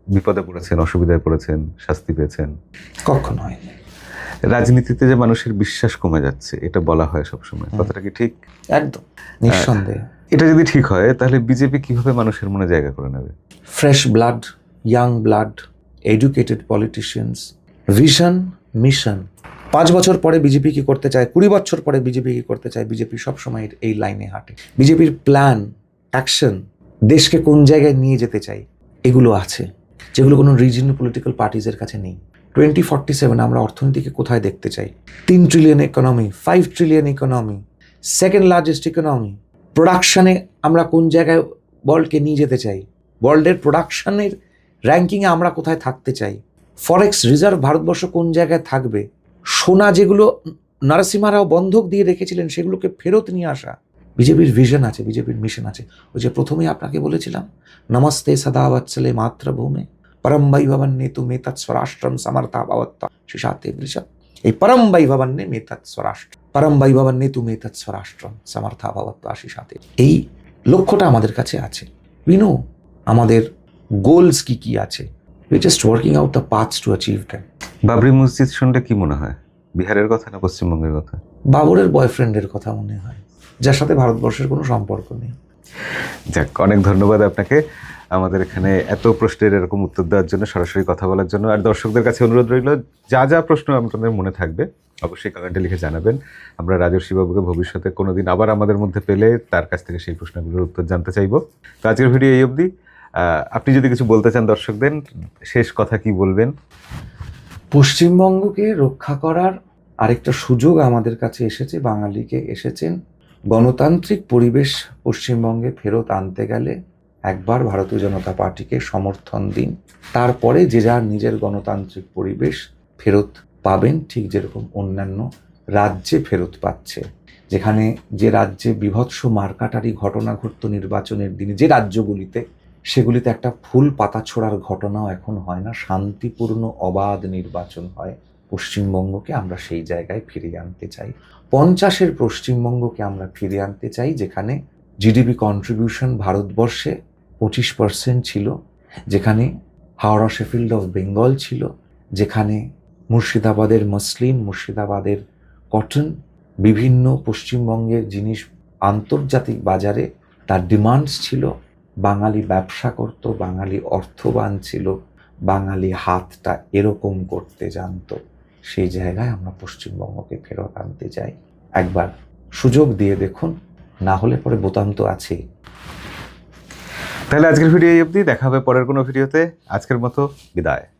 বিপদে পড়েছেন, অসুবিধায় পড়েছেন, শাস্তি পেয়েছেন? কখনো হয়নি। রাজনীতিতে যে মানুষের বিশ্বাস কমে যাচ্ছে এটা বলা হয় সবসময়, কথাটা কি ঠিক? একদম নিঃসন্দেহে। এটা যদি ঠিক হয় তাহলে বিজেপি কিভাবে মানুষের মনে জায়গা করে নেবে? Fresh blood, young blood, educated politicians, vision, mission. 5 বছর পরে বিজেপি কি করতে চায়, 20 বছর পরে বিজেপি কি করতে চায়, বিজেপি সবসময় এই লাইনে হাঁটে। বিজেপির প্ল্যান, অ্যাকশন, দেশকে কোন জায়গায় নিয়ে যেতে চাই, এগুলো আছে, যেগুলো কোনো রিজিয়নাল পলিটিক্যাল পার্টিজের কাছে নেই। 2047 আমরা অর্থনীতিকে কোথায় দেখতে চাই? 3 trillion economy, 5 trillion economy, second largest economy. প্রোডাকশনে আমরা কোন জায়গায় ওয়ার্ল্ডকে নিয়ে যেতে চাই, ওয়ার্ল্ডের প্রোডাকশনের র্যাঙ্কিংয়ে আমরা কোথায় থাকতে চাই, ফরেক্স রিজার্ভ ভারতবর্ষ কোন জায়গায় থাকবে, সোনা যেগুলো নরসিংহরাও বন্ধক দিয়ে রেখেছিলেন সেগুলোকে ফেরত নিয়ে আসা। বিজেপির ভিশন আছে, বিজেপির মিশন আছে। ওই যে প্রথমেই আপনাকে বলেছিলাম, নমস্তে সদা বৎসলে মাতৃভূমে পরম বৈভবন্যে তু মেতৎ স্বরাষ্ট্রম সমর্থা ভবত্তা শিশাতে বৃষৎ। এই পরম বৈভবন্যে মেতৎ স্বরাষ্ট্র, পরম বৈভবন্যে তু মেতৎ স্বরাষ্ট্রম সমর্থা ভবত্তা শিশাতে। এই লক্ষ্যটা আমাদের কাছে আছে। উই নো আমাদের গোলস কি কি আছে। We just working out the paths to achieve them. Babri মসজিদ শুনলে কি মনে হয়? বিহারের কথা না পশ্চিমবঙ্গের কথা? বাবরের বয়ফ্রেন্ডের কথা মনে হয়, যার সাথে ভারতবর্ষের কোনো সম্পর্ক নেই। যাক, অনেক ধন্যবাদ আপনাকে আমাদের এখানে এত প্রশ্নের এরকম উত্তর দেওয়ার জন্য, সরাসরি কথা বলার জন্য। আর দর্শকদের কাছে অনুরোধ রইল, যা যা প্রশ্ন আপনাদের মনে থাকবে অবশ্যই কমেন্টে লিখে জানাবেন। আমরা রাজর্ষি বাবুকে ভবিষ্যতে কোনোদিন আবার আমাদের মধ্যে পেলে তার কাছ থেকে সেই প্রশ্নগুলোর উত্তর জানতে চাইবো। তো আজকের ভিডিও এই অবধি। আপনি যদি কিছু বলতে চান দর্শকদের, শেষ কথা কি বলবেন? পশ্চিমবঙ্গকে রক্ষা করার আরেকটা সুযোগ আমাদের কাছে এসেছে, বাঙালিকে এসেছেন। গণতান্ত্রিক পরিবেশ পশ্চিমবঙ্গে ফেরত আনতে গেলে একবার ভারতীয় জনতা পার্টিকে সমর্থন দিন, তারপরে যে যার নিজের গণতান্ত্রিক পরিবেশ ফেরত পাবেন, ঠিক যেরকম অন্যান্য রাজ্যে ফেরত পাচ্ছে। যেখানে যে রাজ্যে বীভৎস মারকাটারি ঘটনা ঘটত নির্বাচনের দিনে, যে রাজ্যগুলিতে, সেগুলিতে একটা ফুল পাতা ছোড়ার ঘটনাও এখন হয় না, শান্তিপূর্ণ অবাধ নির্বাচন হয়। পশ্চিমবঙ্গকে আমরা সেই জায়গায় ফিরিয়ে আনতে চাই। 50-এর পশ্চিমবঙ্গকে আমরা ফিরিয়ে আনতে চাই, যেখানে জিডিপি কন্ট্রিবিউশন ভারতবর্ষে 25% ছিল, যেখানে হাওড়া শেফিল্ড অফ বেঙ্গল ছিল, যেখানে মুর্শিদাবাদের মসলিন, মুর্শিদাবাদের কটন, বিভিন্ন পশ্চিমবঙ্গের জিনিস আন্তর্জাতিক বাজারে তার ডিমান্ডস ছিল। বাঙালি ব্যবসা করত, বাঙালি অর্থবান ছিল, বাঙালি হাতটা এরকম করতে জানতো। সেই জায়গায় আমরা পশ্চিমবঙ্গকে ফেরত আনতে চাই। একবার সুযোগ দিয়ে দেখুন, না হলে পরে বোতাম তো আছেই। তাহলে আজকের ভিডিও এই অবধি, দেখা হবে পরের কোনো ভিডিওতে। আজকের মতো বিদায়।